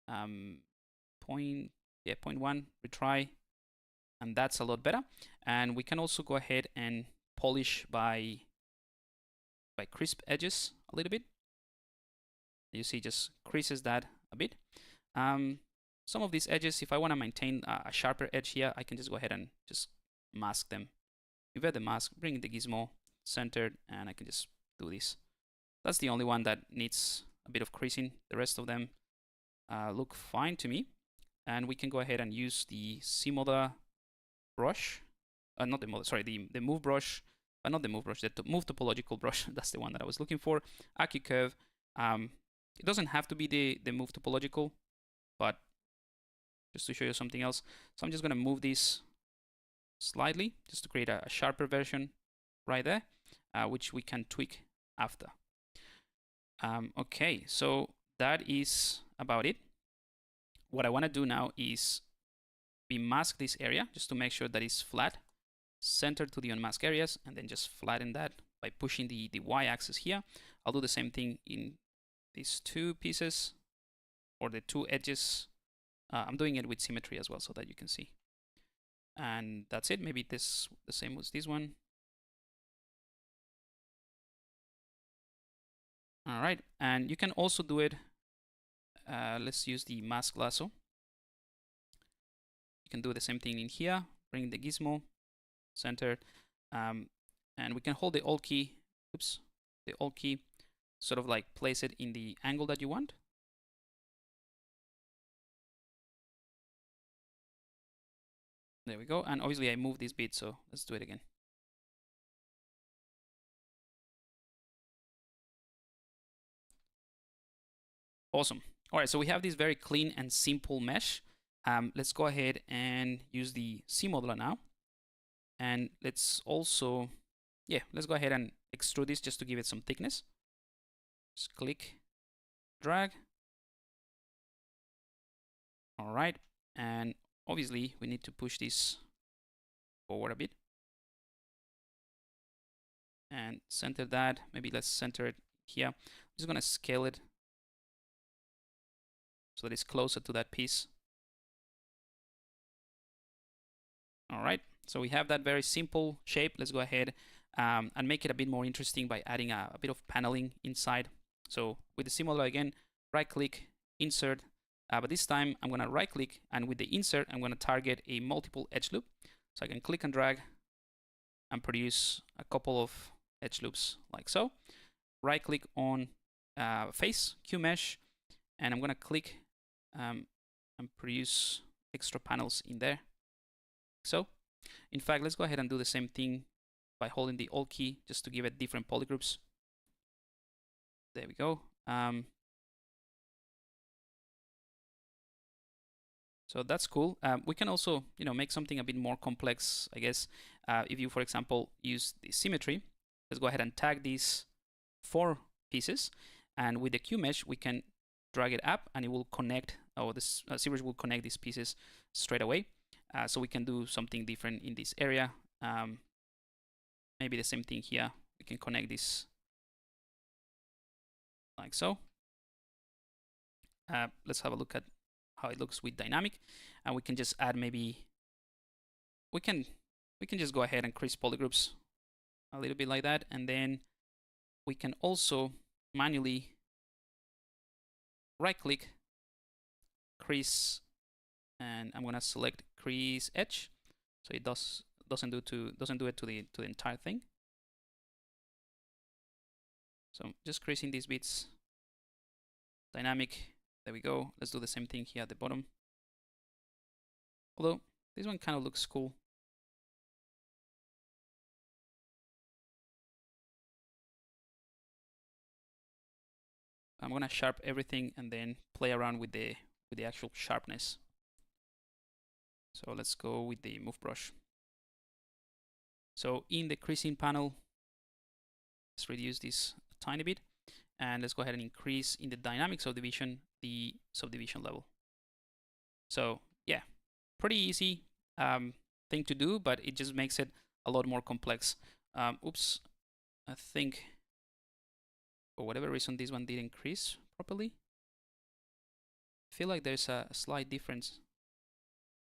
0.1, retry. And that's a lot better. And we can also go ahead and polish by crisp edges a little bit. You see, just creases that a bit. Some of these edges, if I want to maintain a sharper edge here, I can just go ahead and just mask them. Invert the mask, bring the gizmo centered, and I can just do this. That's the only one that needs a bit of creasing. The rest of them look fine to me. And we can go ahead and use the Modeler brush. Not the model, sorry, the move brush. Not the move brush, the move topological brush. That's the one that I was looking for. Accu curve. It doesn't have to be the move topological, but just to show you something else. So I'm just going to move this slightly just to create a sharper version right there, which we can tweak after. Okay, so that is about it. What I want to do now is mask this area just to make sure that it's flat, centered to the unmasked areas, and then just flatten that by pushing the y-axis here. I'll do the same thing in these two pieces or the two edges. I'm doing it with symmetry as well so that you can see. And that's it. Maybe this the same with this one. All right, and you can also do it. Let's use the mask lasso. You can do the same thing in here. Bring the gizmo centered, and we can hold the Alt key. Oops, the Alt key. Sort of like place it in the angle that you want. There we go. And obviously I moved this bit, so let's do it again. Awesome. All right, so we have this very clean and simple mesh. Let's go ahead and use the Modeler now. And let's also, let's go ahead and extrude this just to give it some thickness. Just click, drag. All right, and obviously we need to push this forward a bit. And center that. Maybe let's center it here. I'm just going to scale it so that it's closer to that piece. All right, so we have that very simple shape. Let's go ahead and make it a bit more interesting by adding a bit of paneling inside. So with the simulator again, right click, insert, but this time I'm gonna right click, and with the insert, I'm gonna target a multiple edge loop. So I can click and drag and produce a couple of edge loops like so. Right click on face, Q mesh, and I'm gonna click and produce extra panels in there. So, in fact, let's go ahead and do the same thing by holding the Alt key just to give it different polygroups. There we go. So that's cool. We can also, make something a bit more complex, I guess. If you, for example, use the symmetry, let's go ahead and tag these 4 pieces, and with the Q mesh, we can drag it up, and it will connect, or this ZBrush will connect these pieces straight away. So we can do something different in this area. Maybe the same thing here. We can connect this like so. Let's have a look at how it looks with dynamic, and we can just add maybe we can just go ahead and crease polygroups a little bit like that, and then we can also manually right click, crease, and I'm gonna select crease edge, so it doesn't do it to the entire thing. So just creasing these bits, dynamic. There we go. Let's do the same thing here at the bottom. Although this one kind of looks cool. I'm gonna sharp everything and then play around with the actual sharpness. So let's go with the move brush. So in the creasing panel, let's reduce this a tiny bit, and let's go ahead and increase in the dynamic subdivision the subdivision level. So yeah, pretty easy thing to do, but it just makes it a lot more complex. Oops, I think for whatever reason this one didn't crease properly. I feel like there's a slight difference.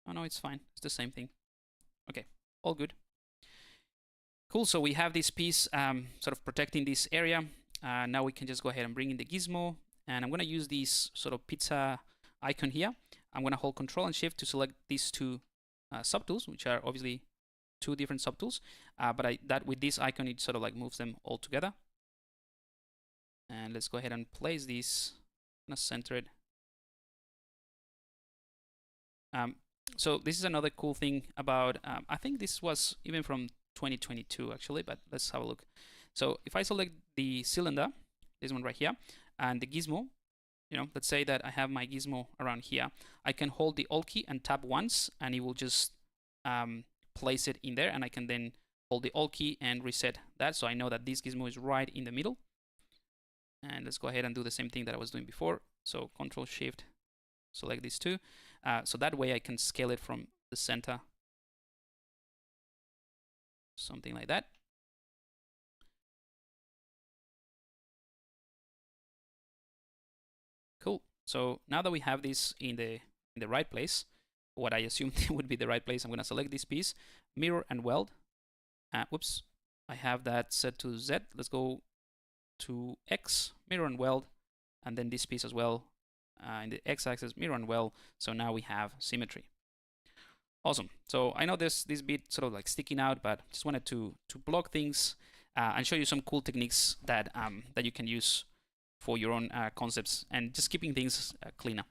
Oh no, it's fine. It's the same thing. Okay, all good. Cool, so we have this piece sort of protecting this area. Now we can just go ahead and bring in the gizmo, and I'm gonna use this sort of pizza icon here. I'm gonna hold Control and Shift to select these 2 subtools, which are obviously 2 different subtools, but with this icon, it sort of like moves them all together. And let's go ahead and place these. I'm gonna center it. So this is another cool thing about, I think this was even from 2022 actually, but let's have a look. So if I select the cylinder, this one right here, and the gizmo, let's say that I have my gizmo around here, I can hold the Alt key and tap once, and it will just place it in there, and I can then hold the Alt key and reset that, so I know that this gizmo is right in the middle. And let's go ahead and do the same thing that I was doing before. So Control Shift, select these 2. So that way I can scale it from the center. Something like that. Cool. So now that we have this in the right place, what I assumed would be the right place, I'm going to select this piece, mirror and weld. Whoops, I have that set to Z. Let's go to X, mirror and weld, and then this piece as well. In the X-axis, mirror and weld. So now we have symmetry. Awesome. So I know this bit sort of like sticking out, but just wanted to block things and show you some cool techniques that you can use for your own concepts and just keeping things cleaner.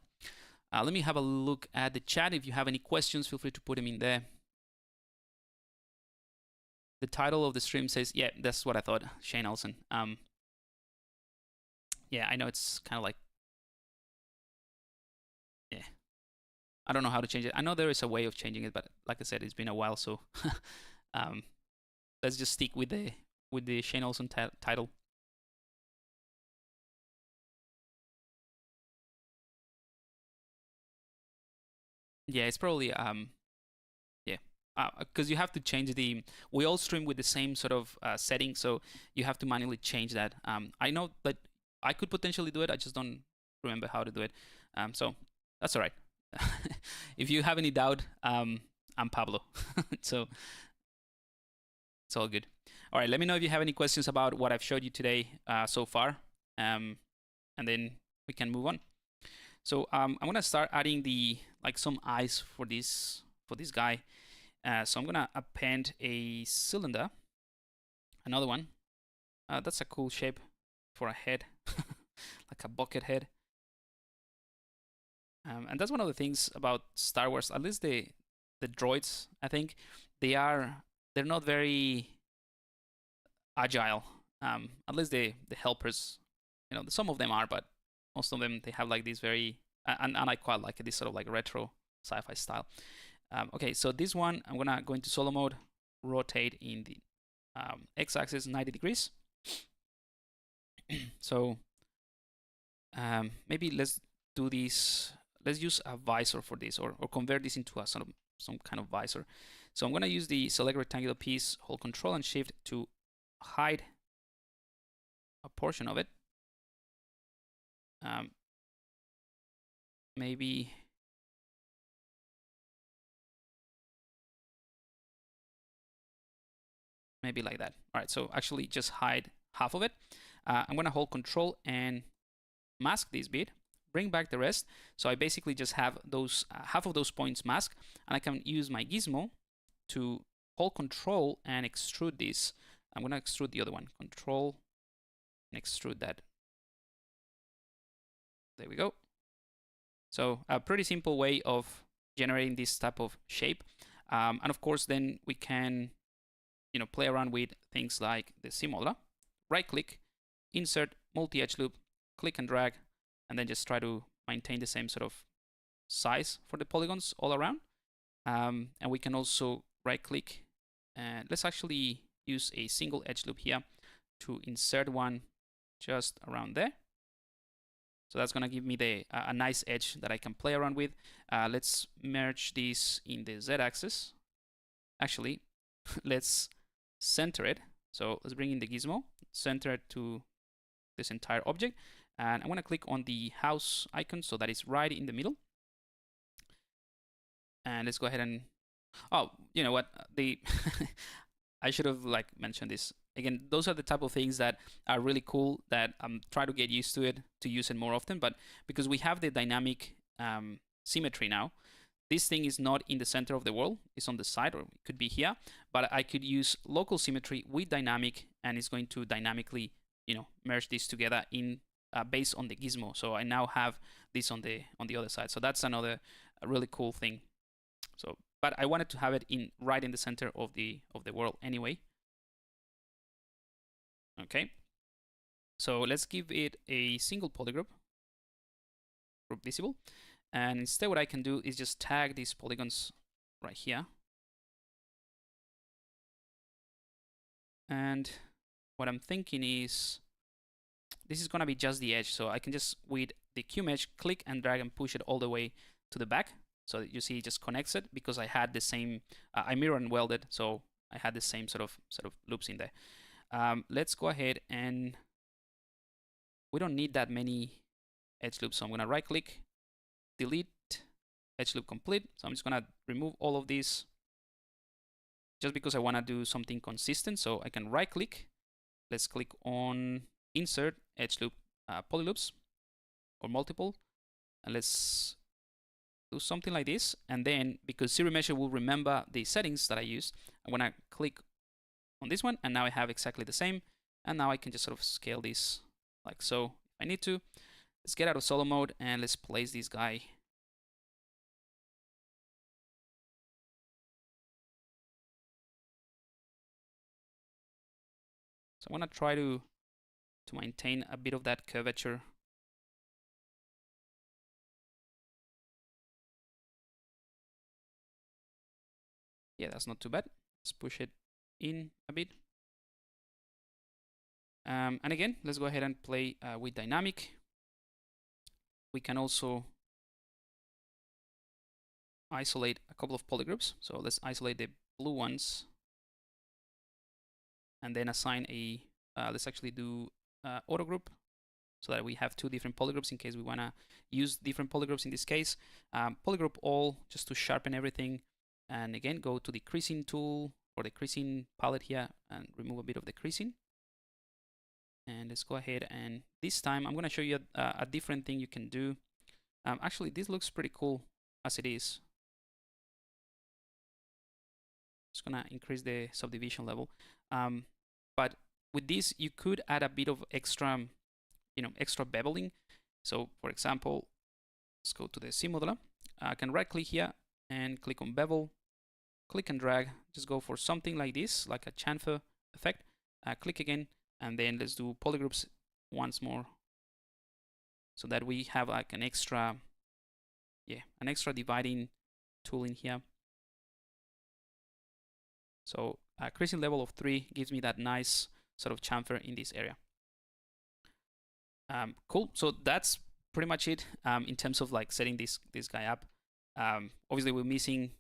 Let me have a look at the chat. If you have any questions, feel free to put them in there. The title of the stream says, yeah, that's what I thought, Shane Olson. Yeah, I know it's kind of like, yeah, I don't know how to change it. I know there is a way of changing it, but like I said, it's been a while, so let's just stick with the Shane Olson title. Yeah, it's probably yeah, because you have to change we all stream with the same sort of setting, so you have to manually change that. I know that I could potentially do it, I just don't remember how to do it. So that's all right. If you have any doubt, I'm Pablo. So it's all good. All right, let me know if you have any questions about what I've showed you today so far, and then we can move on. So I'm gonna start adding some eyes for this guy. So I'm gonna append a cylinder, another one. That's a cool shape for a head, like a bucket head. And that's one of the things about Star Wars. At least the droids, I think, they're not very agile. At least the helpers, some of them are, but most of them they have like these very and I quite like it, this sort of like retro sci-fi style. Okay, so this one I'm gonna go into solo mode, rotate in the x-axis 90 degrees. So maybe let's do this. Let's use a visor for this, or convert this into some kind of visor. So I'm gonna use the select rectangular piece, hold Control and Shift to hide a portion of it. Maybe like that. All right, so actually just hide half of it. I'm gonna hold Control and mask this bit, bring back the rest. So I basically just have those half of those points masked, and I can use my Gizmo to hold Control and extrude this. I'm gonna extrude the other one, Control and extrude that. There we go. So a pretty simple way of generating this type of shape. And of course, then we can, play around with things like the C-modeler. Right click, insert multi-edge loop, click and drag, and then just try to maintain the same sort of size for the polygons all around. And we can also right click, and let's actually use a single edge loop here to insert one just around there. So that's gonna give me a nice edge that I can play around with. Let's merge this in the Z-axis. Actually, let's center it. So let's bring in the Gizmo, center it to this entire object. And I'm gonna click on the house icon so that it's right in the middle. And let's go ahead and, oh, you know what? I should have mentioned this. Again, those are the type of things that are really cool that I'm trying to get used to it, to use it more often. But because we have the dynamic symmetry now, this thing is not in the center of the world, it's on the side, or it could be here. But I could use local symmetry with dynamic, and it's going to dynamically, merge these together in based on the Gizmo. So I now have this on the other side. So that's another really cool thing. So, but I wanted to have it right in the center of the world anyway. Okay, so let's give it a single polygroup, group visible, and instead what I can do is just tag these polygons right here. And what I'm thinking is this is gonna be just the edge, so I can just with the Q mesh click and drag and push it all the way to the back. So you see it just connects it because I had the same, I mirror and welded, so I had the same sort of loops in there. Let's go ahead and we don't need that many edge loops. So I'm gonna right click, delete edge loop complete. So I'm just gonna remove all of these just because I wanna do something consistent. So I can right click, let's click on insert edge loop polyloops or multiple, and let's do something like this. And then because Serum Measure will remember the settings that I used, I'm gonna click on this one, and now I have exactly the same. And now I can just sort of scale this like so if I need to. Let's get out of solo mode and let's place this guy. So I'm gonna try to maintain a bit of that curvature. Yeah, that's not too bad. Let's push it in a bit. And again, let's go ahead and play with dynamic. We can also isolate a couple of polygroups. So let's isolate the blue ones and then assign a, let's actually do auto group so that we have two different polygroups in case we wanna use different polygroups in this case. Polygroup all just to sharpen everything. And again, go to the creasing tool for the creasing palette here and remove a bit of the creasing. And let's go ahead, and this time I'm going to show you a different thing you can do. Actually, this looks pretty cool as it is. Just going to increase the subdivision level. But with this, you could add a bit of extra, extra beveling. So for example, let's go to the C modeler. I can right click here and click on bevel, click and drag, just go for something like this, like a chamfer effect. Click again, and then let's do polygroups once more, so that we have like an extra dividing tool in here. So a creasing level of 3 gives me that nice sort of chamfer in this area. Cool. So that's pretty much it in terms of like setting this guy up. Obviously, we're missing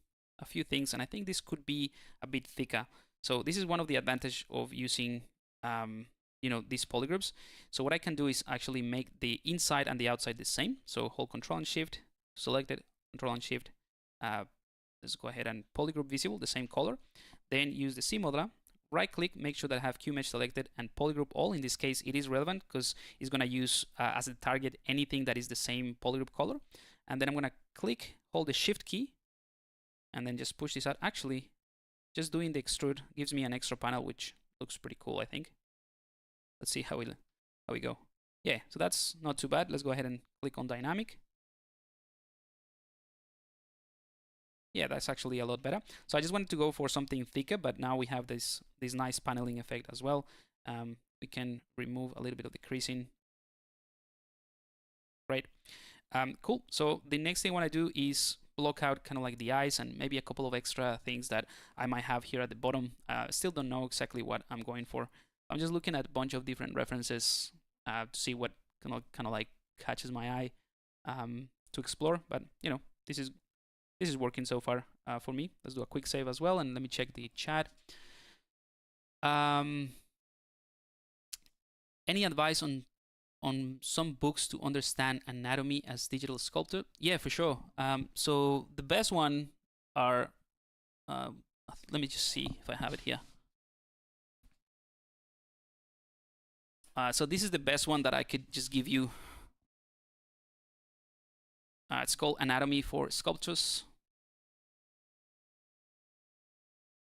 a few things, and I think this could be a bit thicker. So this is one of the advantage of using these polygroups. So what I can do is actually make the inside and the outside the same. So hold Control and Shift, select it, Control and Shift. Let's go ahead and polygroup visible, the same color. Then use the C modeler, right click, make sure that I have Q mesh selected, and polygroup all. In this case, it is relevant because it's going to use as a target anything that is the same polygroup color. And then I'm going to click, hold the Shift key, and then just push this out. Actually, just doing the extrude gives me an extra panel, which looks pretty cool, I think. Let's see how we go. Yeah, so that's not too bad. Let's go ahead and click on dynamic. Yeah, that's actually a lot better. So I just wanted to go for something thicker, but now we have this nice paneling effect as well. We can remove a little bit of the creasing. Great. Cool. So the next thing I want to do is block out kind of like the eyes and maybe a couple of extra things that I might have here at the bottom. Still don't know exactly what I'm going for. I'm just looking at a bunch of different references to see what kind of like catches my eye to explore. But this is working so far for me. Let's do a quick save as well, and let me check the chat. Any advice on some books to understand anatomy as digital sculptor? Yeah, for sure. So the best one are, let me just see if I have it here. So this is the best one that I could just give you. It's called Anatomy for Sculptors.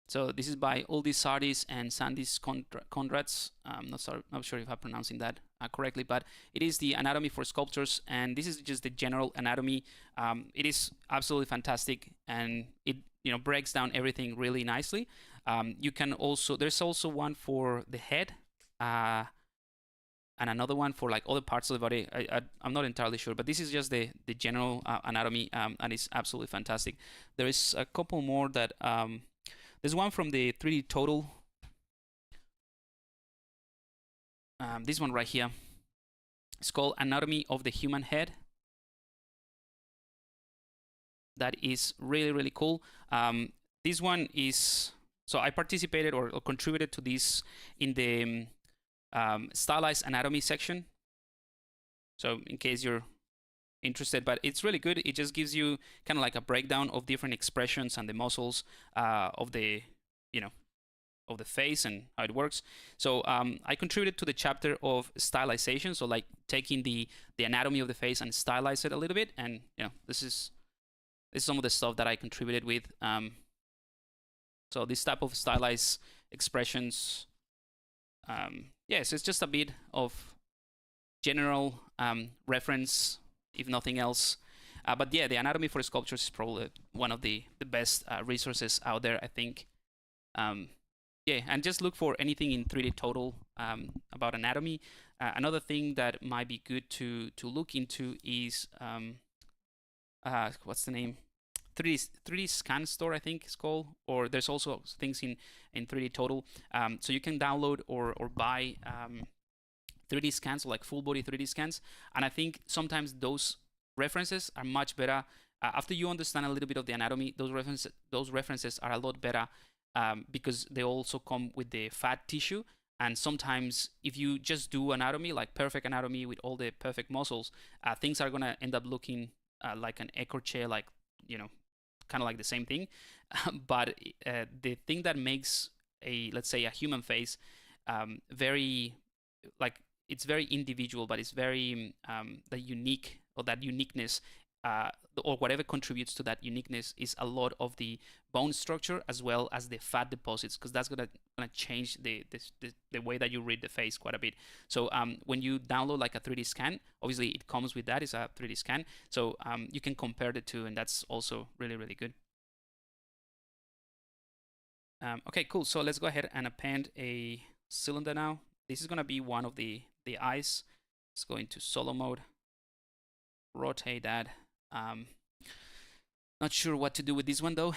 So this is by Aldis Sardis and Sandis Konrads. I'm not sure if I'm pronouncing that correctly, but it is the Anatomy for Sculptors, and this is just the general anatomy. It is absolutely fantastic, and it breaks down everything really nicely. You can also, there's also one for the head, and another one for like other parts of the body. I'm not entirely sure, but this is just the general anatomy, and it's absolutely fantastic. There is a couple more that there's one from the 3D Total. This one right here. It's called Anatomy of the Human Head. That is really, really cool. This one is, so I participated or contributed to this in the Stylized anatomy section. So in case you're interested, but it's really good. It just gives you kind of like a breakdown of different expressions and the muscles of the of the face and how it works. So I contributed to the chapter of stylization, so like taking the anatomy of the face and stylize it a little bit. And this is some of the stuff that I contributed with. So this type of stylized expressions, yes, it's just a bit of general reference, if nothing else. But yeah, the Anatomy for Sculptures is probably one of the best resources out there, I think. Yeah, and just look for anything in 3D Total about anatomy. Another thing that might be good to look into is what's the name? 3D Scan Store, I think it's called. Or there's also things in 3D Total. So you can download or buy 3D scans, like full body 3D scans. And I think sometimes those references are much better. After you understand a little bit of the anatomy, those references are a lot better because they also come with the fat tissue. And sometimes if you just do anatomy, like perfect anatomy with all the perfect muscles, things are going to end up looking like an écorché, like, kind of like the same thing. But the thing that makes let's say a human face very, like, it's very individual, but it's very the unique, or that uniqueness, or whatever contributes to that uniqueness, is a lot of the bone structure as well as the fat deposits, because that's gonna change the way that you read the face quite a bit. So when you download like a 3D scan, obviously it comes with that, it's a 3D scan, so you can compare the two, and that's also really, really good. Okay, cool. So let's go ahead and append a cylinder now. This is gonna be one of the eyes. Let's go into solo mode, rotate that. Not sure what to do with this one though.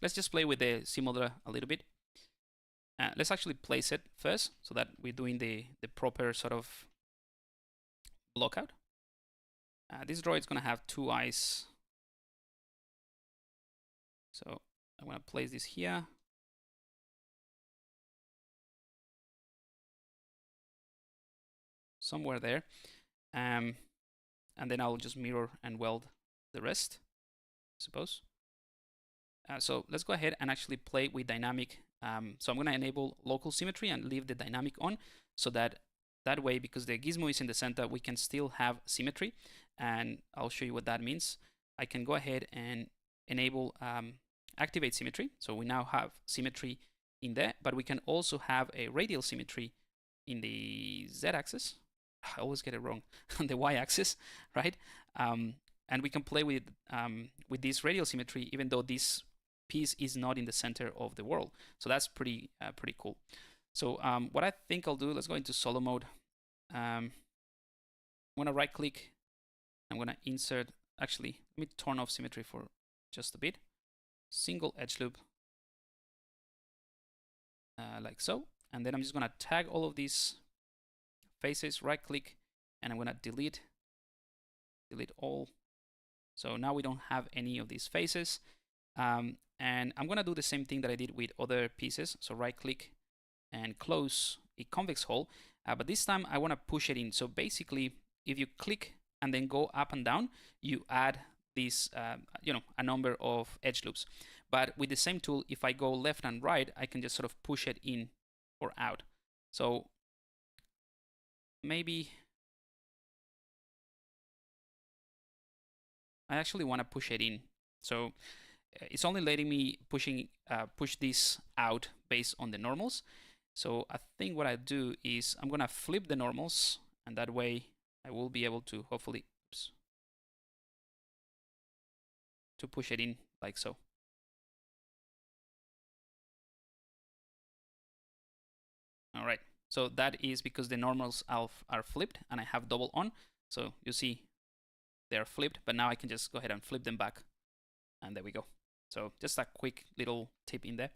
Let's just play with the simulator a little bit. Let's actually place it first so that we're doing the proper sort of blockout. This droid's gonna have 2 eyes. So I'm gonna place this here. Somewhere there. And then I'll just mirror and weld the rest, I suppose. So let's go ahead and actually play with dynamic. So I'm going to enable local symmetry and leave the dynamic on, so that way, because the gizmo is in the center, we can still have symmetry. And I'll show you what that means. I can go ahead and enable activate symmetry. So we now have symmetry in there, but we can also have a radial symmetry in the z-axis. I always get it wrong, on the y-axis, right? And we can play with this radial symmetry, even though this piece is not in the center of the world. So that's pretty cool. So what I think I'll do, let's go into solo mode. I'm gonna right click. I'm gonna insert. Actually, let me turn off symmetry for just a bit. Single edge loop, like so. And then I'm just gonna tag all of these faces, right click, and I'm gonna delete all. So now we don't have any of these faces. And I'm gonna do the same thing that I did with other pieces. So right click and close a convex hole, but this time I wanna push it in. So basically, if you click and then go up and down, you add this, a number of edge loops. But with the same tool, if I go left and right, I can just sort of push it in or out. So maybe I actually want to push it in. So it's only letting me push this out based on the normals. So I think what I do is I'm gonna flip the normals, and that way I will be able to hopefully to push it in like so. All right. So that is because the normals are flipped and I have double on. So you see they're flipped, but now I can just go ahead and flip them back. And there we go. So just a quick little tip in there.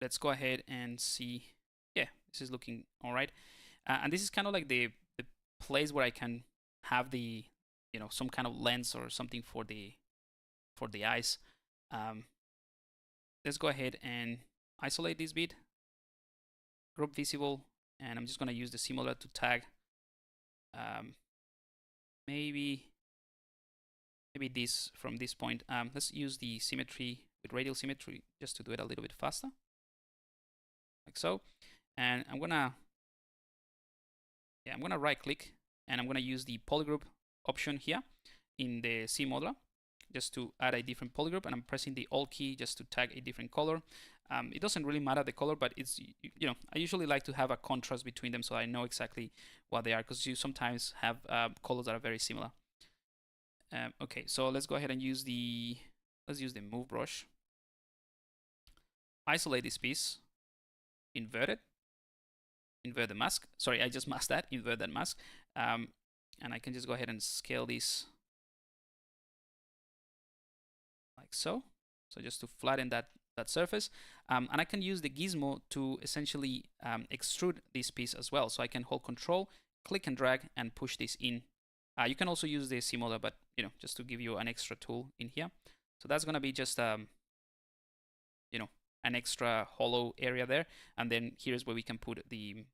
Let's go ahead and see. Yeah, this is looking all right. And this is kind of like the place where I can have the, some kind of lens or something for the eyes. Let's go ahead and isolate this bit, group visible, and I'm just going to use the simulator to tag maybe this from this point. Let's use the symmetry with radial symmetry just to do it a little bit faster, like so. And I'm gonna right click, and I'm gonna use the polygroup option here in the C modeler just to add a different polygroup, and I'm pressing the Alt key just to tag a different color. It doesn't really matter the color, but it's, I usually like to have a contrast between them so I know exactly what they are, because you sometimes have colors that are very similar. Okay, so let's go ahead and use the move brush. Isolate this piece, invert it, invert the mask. Sorry, I just masked that, invert that mask. And I can just go ahead and scale this like so. So just to flatten that surface. And I can use the gizmo to essentially extrude this piece as well. So I can hold Control, click and drag, and push this in. You can also use the simulator, but just to give you an extra tool in here. So that's gonna be just an extra hollow area there, and then here's where we can put the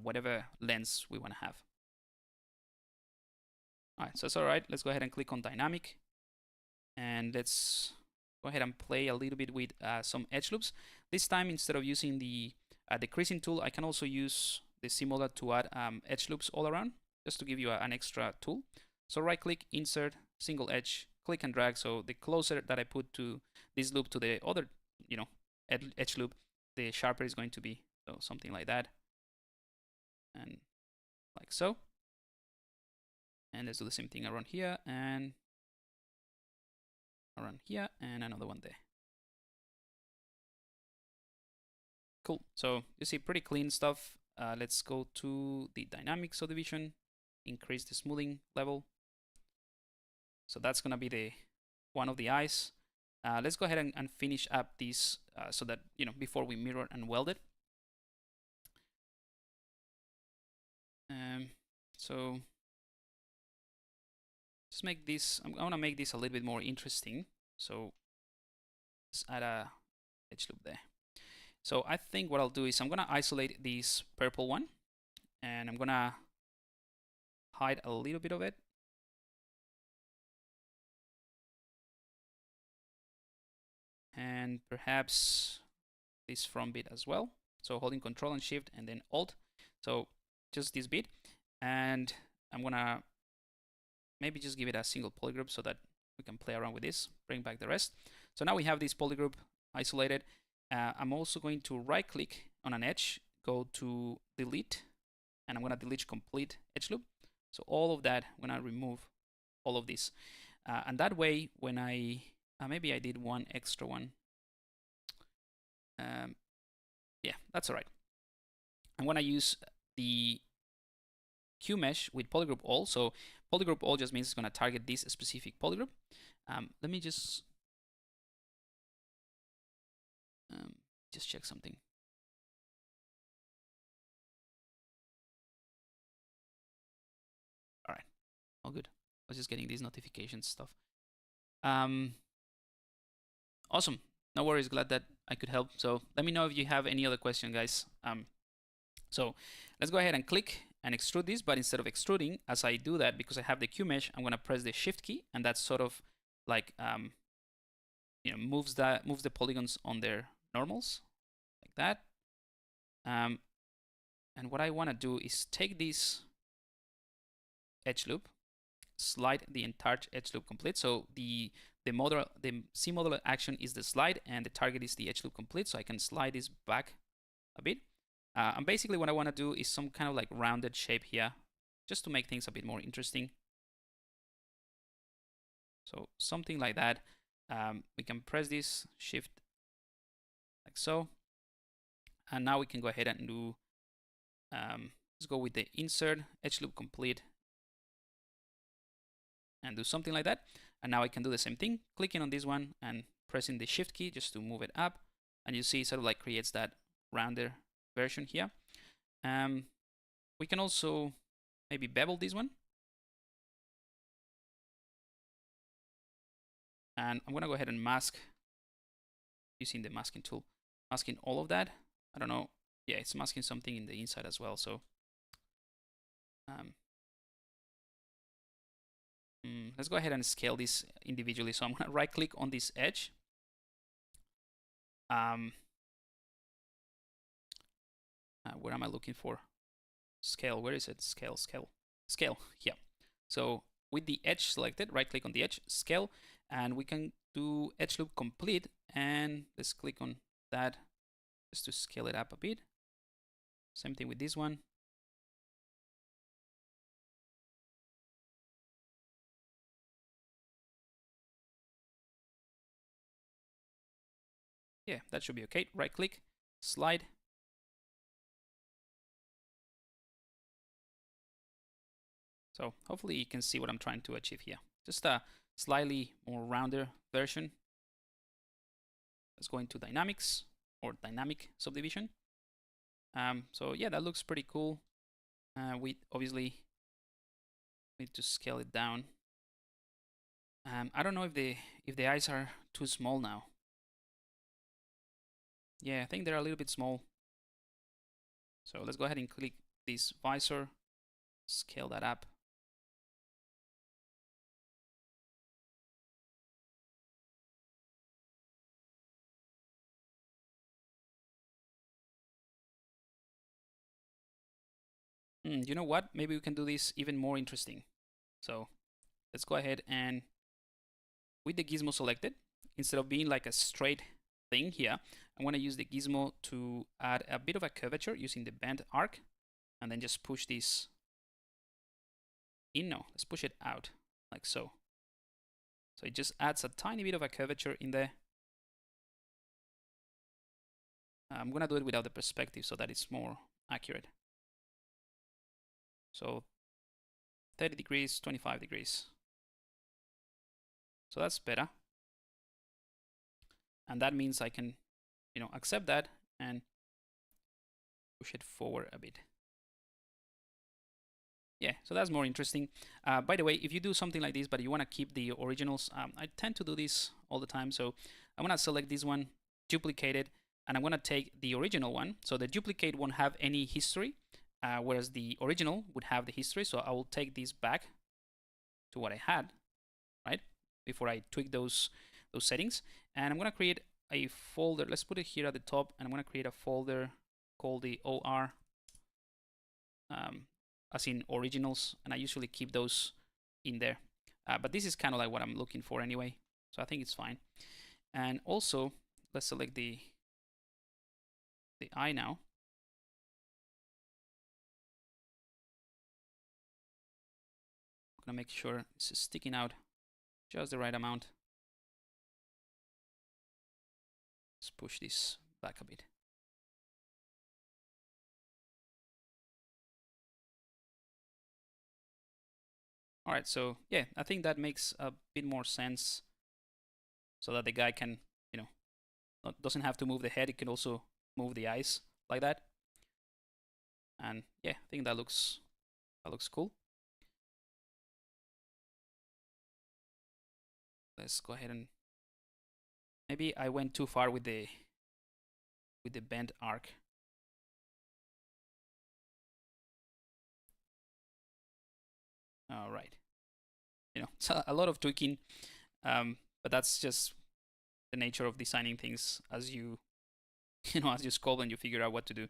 whatever lens we want to have. All right, so it's all right. Let's go ahead and click on dynamic, and let's go ahead and play a little bit with some edge loops. This time, instead of using the decreasing tool, I can also use the simulator to add edge loops all around, just to give you an extra tool. So right click, insert, single edge, click and drag. So the closer that I put to this loop to the other, edge loop, the sharper it's going to be. So something like that, and like so. And let's do the same thing around here and around here, and another one there. Cool. So you see pretty clean stuff. Let's go to the dynamic subdivision, increase the smoothing level. So that's gonna be the one of the eyes. Let's go ahead and finish up this so that, before we mirror and weld it. So let's make this, I'm gonna make this a little bit more interesting. So let's add a edge loop there. So I think what I'll do is I'm gonna isolate this purple one, and I'm gonna hide a little bit of it. And perhaps this front bit as well. So holding Control and Shift and then Alt. So just this bit, and I'm gonna maybe just give it a single polygroup so that we can play around with this, bring back the rest. So now we have this polygroup isolated. I'm also going to right click on an edge, go to delete, and I'm gonna delete complete edge loop. So all of that, I'm gonna remove all of this. And that way, when I, maybe I did one extra one. Yeah, that's all right. I'm gonna use the Q mesh with polygroup all. So polygroup all just means it's gonna target this specific polygroup. Let me just check something. All right, all good. I was just getting these notifications stuff. Awesome. No worries. Glad that I could help. So let me know if you have any other question, guys. So let's go ahead and click and extrude this. But instead of extruding, as I do that, because I have the Q mesh, I'm gonna press the Shift key, and that's sort of like moves the polygons on their normals like that. And what I want to do is take this edge loop, slide the entire edge loop complete. So the C modular action is the slide, and the target is the edge loop complete. So I can slide this back a bit. And basically what I want to do is some kind of like rounded shape here, just to make things a bit more interesting. So something like that. We can press this Shift like so. And now we can go ahead and do, let's go with the insert edge loop complete and do something like that. And now I can do the same thing, clicking on this one and pressing the Shift key just to move it up. And you see it sort of like creates that rounder version here. We can also maybe bevel this one. And I'm gonna go ahead and mask using the masking tool, masking all of that. I don't know. Yeah, it's masking something in the inside as well. So let's go ahead and scale this individually. So I'm gonna right click on this edge. Where am I looking for? Scale, where is it? Scale. Yeah. So with the edge selected, right click on the edge, scale, and we can do edge loop complete, and let's click on that just to scale it up a bit. Same thing with this one. Yeah, that should be okay. Right click, slide. So hopefully you can see what I'm trying to achieve here. Just a slightly more rounder version. Let's go into dynamics or dynamic subdivision. So yeah, that looks pretty cool. We obviously need to scale it down. I don't know if the eyes are too small now. Yeah, I think they're a little bit small. So let's go ahead and click this visor, scale that up. You know what? Maybe we can do this even more interesting. So let's go ahead and with the gizmo selected, instead of being like a straight thing here, I'm going to use the gizmo to add a bit of a curvature using the bend arc, and then just push this in. No, let's push it out like so. So it just adds a tiny bit of a curvature in there. I'm going to do it without the perspective so that it's more accurate. So 30 degrees, 25 degrees. So that's better. And that means I can, accept that and push it forward a bit. Yeah, so that's more interesting. By the way, if you do something like this, but you want to keep the originals, I tend to do this all the time. So I'm going to select this one, duplicate it, and I'm going to take the original one. So the duplicate won't have any history, whereas the original would have the history. So I will take this back to what I had, right, before I tweak those settings. And I'm going to create a folder. Let's put it here at the top, and I'm going to create a folder called the OR, as in originals, and I usually keep those in there. But this is kind of like what I'm looking for anyway, so I think it's fine. And also, let's select the eye now. I'm gonna make sure this is sticking out just the right amount. Let's push this back a bit. All right, so yeah, I think that makes a bit more sense, so that the guy can, doesn't have to move the head. It can also move the eyes like that. And yeah, I think that looks cool. Let's go ahead and maybe I went too far with the bend arc. All right, it's a lot of tweaking, but that's just the nature of designing things as you as you sculpt and you figure out what to do.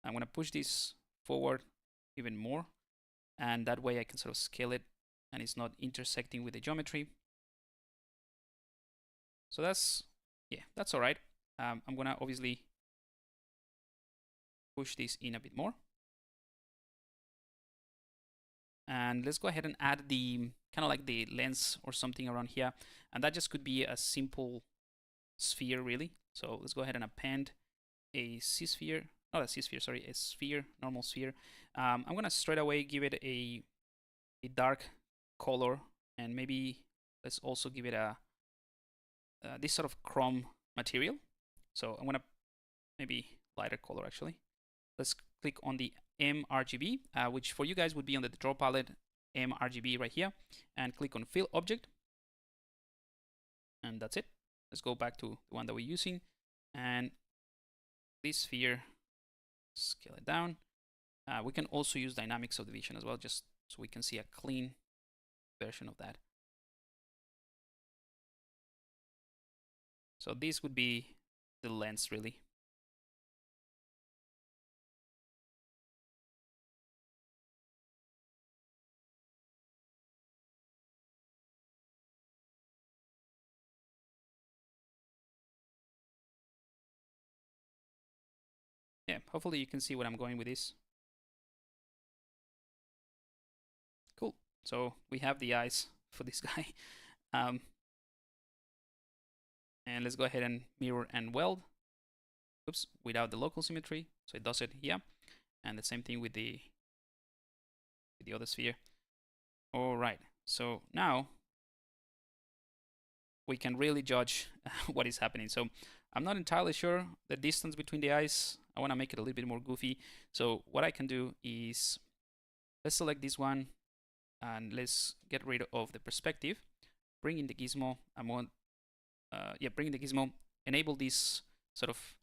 I'm gonna push this forward even more, and that way I can sort of scale it and it's not intersecting with the geometry. So that's all right. I'm gonna obviously push this in a bit more. And let's go ahead and add the kind of like the lens or something around here. And that just could be a simple sphere, really. So let's go ahead and append a C-sphere, not a C-sphere, sorry, a sphere, normal sphere. I'm going to straight away give it a dark color, and maybe let's also give it a this sort of chrome material. So I'm going to maybe lighter color actually. Let's click on the mRGB, which for you guys would be on the draw palette, mRGB right here, and click on fill object. And that's it. Let's go back to the one that we're using, and this sphere, scale it down. We can also use dynamic subdivision as well, just so we can see a clean version of that. So this would be the lens, really. Yeah, hopefully you can see what I'm going with this. Cool. So we have the eyes for this guy. And let's go ahead and mirror and weld. Oops, without the local symmetry. So it does it here. And the same thing with the other sphere. All right. So now we can really judge what is happening. So I'm not entirely sure the distance between the eyes. I want to make it a little bit more goofy. So what I can do is, let's select this one and let's get rid of the perspective. Bring in the gizmo. Bring in the gizmo. Enable this sort of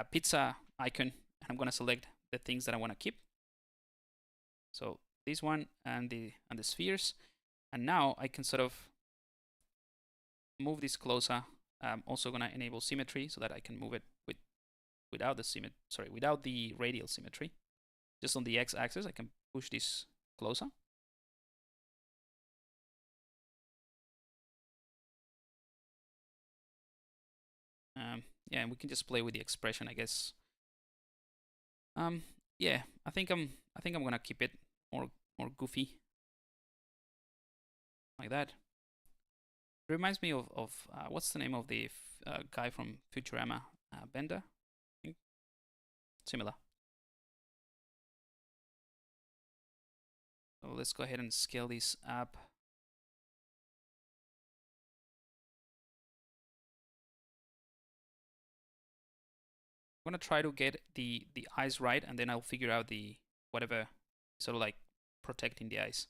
pizza icon, and I'm going to select the things that I want to keep. So this one and the spheres, and now I can sort of move this closer. I'm also going to enable symmetry so that I can move it without the radial symmetry. Just on the x-axis, I can push this closer. Yeah, and we can just play with the expression, I guess. Yeah, I think I'm gonna keep it more goofy, like that. It reminds me of what's the name of the guy from Futurama? Bender, I think. Similar. So let's go ahead and scale this up. I'm gonna try to get the eyes right, and then I'll figure out the whatever sort of like protecting the eyes.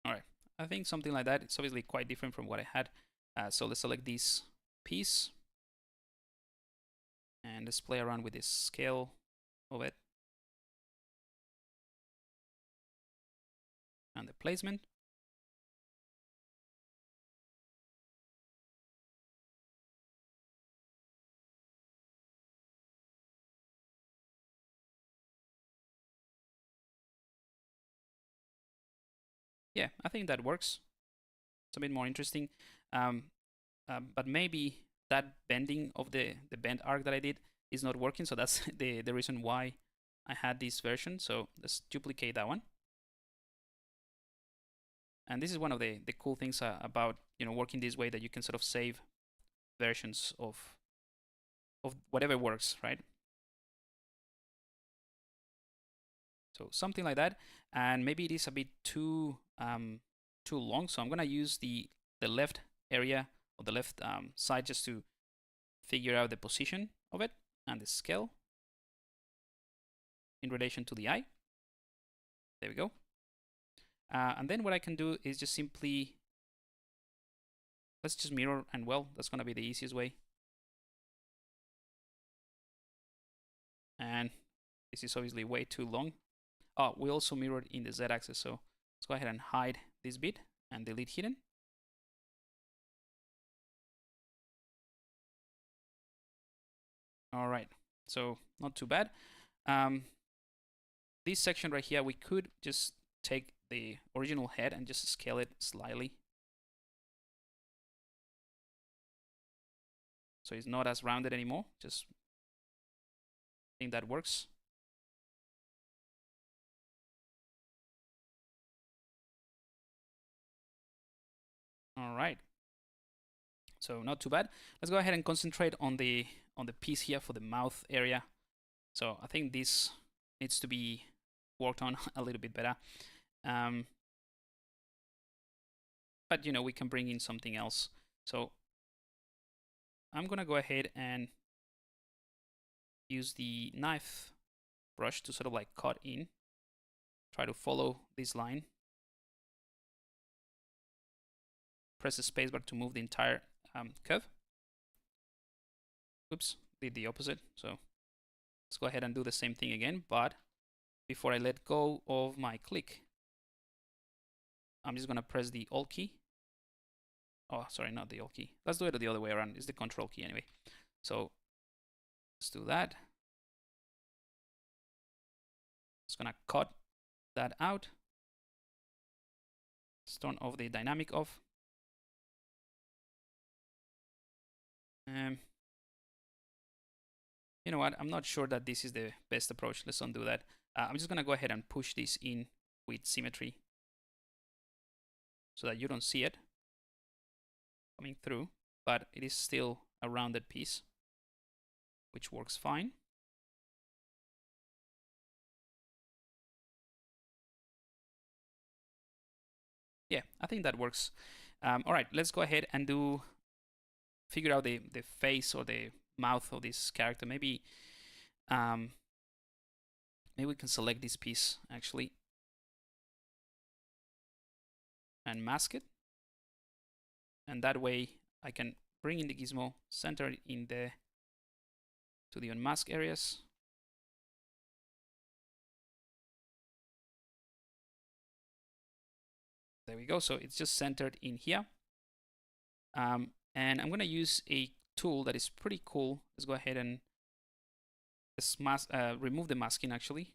All right, I think something like that. It's obviously quite different from what I had. So let's select this piece, and let's play around with the scale of it and the placement. Yeah, I think that works. It's a bit more interesting. But maybe that bending of the bend arc that I did is not working. So that's the reason why I had this version. So let's duplicate that one. And this is one of the cool things about working this way, that you can sort of save versions of whatever works, right? So something like that. And maybe it is a bit too long. So I'm gonna use the left area or the left side just to figure out the position of it and the scale in relation to the eye. There we go. And then what I can do is just simply, let's just mirror, and well, that's gonna be the easiest way. And this is obviously way too long. Oh, we also mirrored in the Z-axis, so let's go ahead and hide this bit and delete hidden. All right, so not too bad. This section right here, we could just take the original head and just scale it slightly, so it's not as rounded anymore. Just think that works. All right, so not too bad. Let's go ahead and concentrate on the piece here for the mouth area. So I think this needs to be worked on a little bit better. But we can bring in something else. So I'm gonna go ahead and use the knife brush to sort of like cut in, try to follow this line. Press the spacebar to move the entire curve. Oops, did the opposite. So let's go ahead and do the same thing again, but before I let go of my click, I'm just gonna press the Alt key. Oh, sorry, not the Alt key. Let's do it the other way around. It's the Control key anyway. So let's do that. Just gonna cut that out. Let's turn off the dynamic off. You know what? I'm not sure that this is the best approach. Let's undo that. I'm just gonna go ahead and push this in with symmetry so that you don't see it coming through, but it is still a rounded piece, which works fine. Yeah, I think that works. All right, let's go ahead and figure out the face or the mouth of this character. Maybe we can select this piece actually and mask it, and that way I can bring in the gizmo, center it in the unmask areas, There we go. So it's just centered in here. And I'm going to use a tool that is pretty cool. Let's go ahead and remove the masking actually.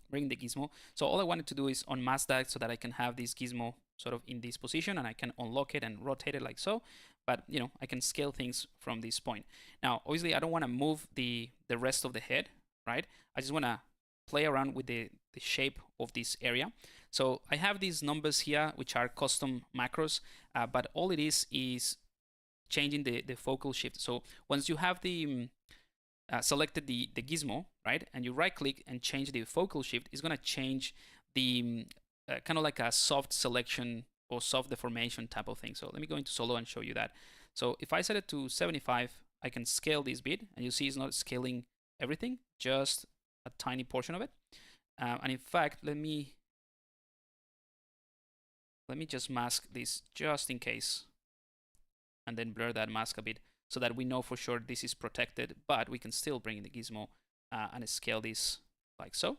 Bring the gizmo. So all I wanted to do is unmask that so that I can have this gizmo sort of in this position, and I can unlock it and rotate it like so. But you know, I can scale things from this point. Now, obviously, I don't want to move the rest of the head, right? I just want to play around with the shape of this area. So I have these numbers here, which are custom macros, but all it is changing the focal shift. So once you have the selected the gizmo, right, and you right click and change the focal shift, it's going to change the kind of like a soft selection or soft deformation type of thing. So let me go into solo and show you that. So if I set it to 75, I can scale this bit, and you see it's not scaling everything, just a tiny portion of it. And in fact, let me just mask this just in case, and then blur that mask a bit, so that we know for sure this is protected, but we can still bring in the gizmo and scale this like so.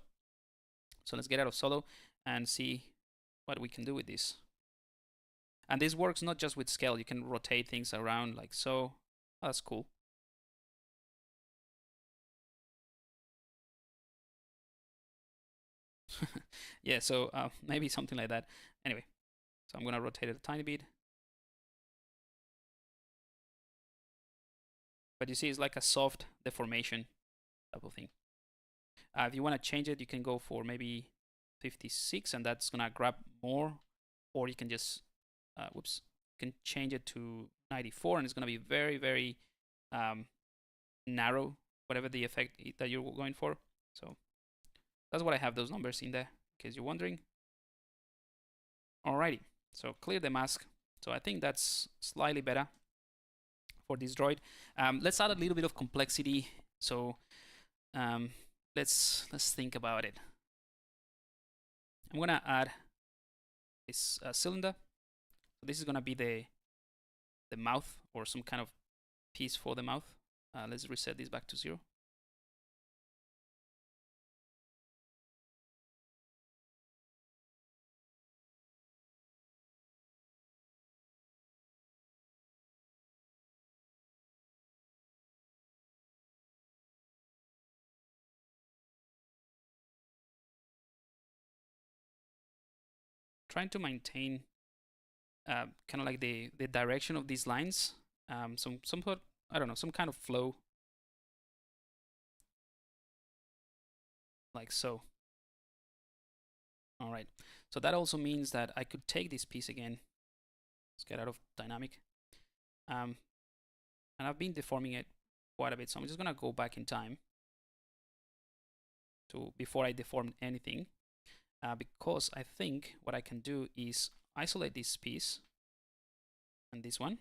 So let's get out of solo and see what we can do with this. And this works not just with scale, you can rotate things around like so. Oh, that's cool. Yeah, so maybe something like that. Anyway, so I'm gonna rotate it a tiny bit. But you see, it's like a soft deformation type of thing. If you want to change it, you can go for maybe 56, and that's gonna grab more, or you can just, whoops, you can change it to 94, and it's gonna be very, very narrow, whatever the effect that you're going for. So that's what I have those numbers in there, in case you're wondering. Alrighty, so clear the mask. So I think that's slightly better for this droid. Let's add a little bit of complexity. So let's think about it. I'm gonna add this cylinder. So this is gonna be the mouth, or some kind of piece for the mouth. Let's reset this back to 0. Trying to maintain kind of like the direction of these lines. Some sort, I don't know, some kind of flow, like so. All right. So that also means that I could take this piece again. Let's get out of dynamic. And I've been deforming it quite a bit, so I'm just gonna go back in time to before I deformed anything, because I think what I can do is isolate this piece and this one.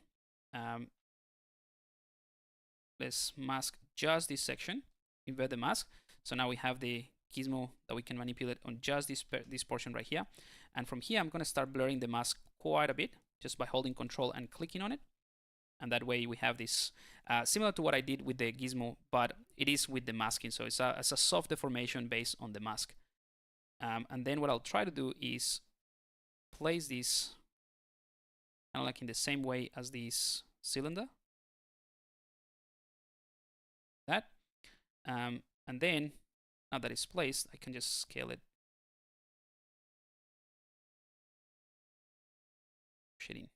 Let's mask just this section, invert the mask. So now we have the gizmo that we can manipulate on just this portion right here. And from here, I'm going to start blurring the mask quite a bit, just by holding Control and clicking on it. And that way we have this similar to what I did with the gizmo, but it is with the masking. So it's a soft deformation based on the mask. And then what I'll try to do is place this kind of like in the same way as this cylinder. That. And then, now that it's placed, I can just scale it. Shading.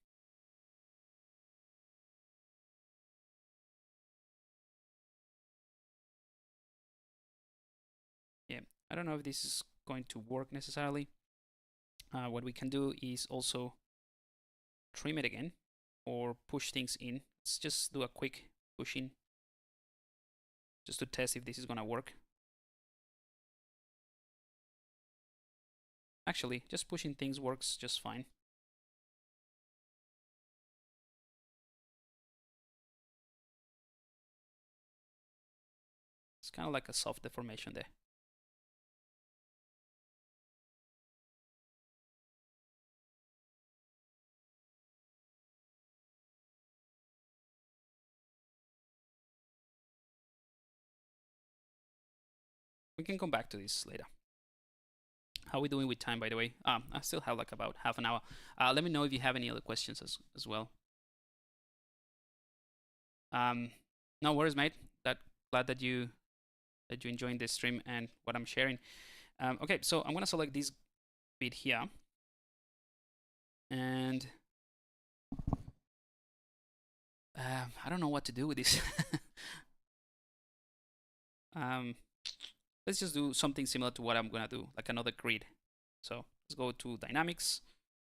Yeah, I don't know if this is going to work necessarily. What we can do is also trim it again, or push things in. Let's just do a quick push in, just to test if this is gonna work. Actually, just pushing things works just fine. It's kind of like a soft deformation there. We can come back to this later. How are we doing with time, by the way? I still have like about half an hour. Let me know if you have any other questions as well. No worries, mate. Glad that you enjoying this stream and what I'm sharing. Okay, so I'm gonna select this bit here, and I don't know what to do with this. Let's just do something similar to what I'm gonna do, like another grid. So let's go to dynamics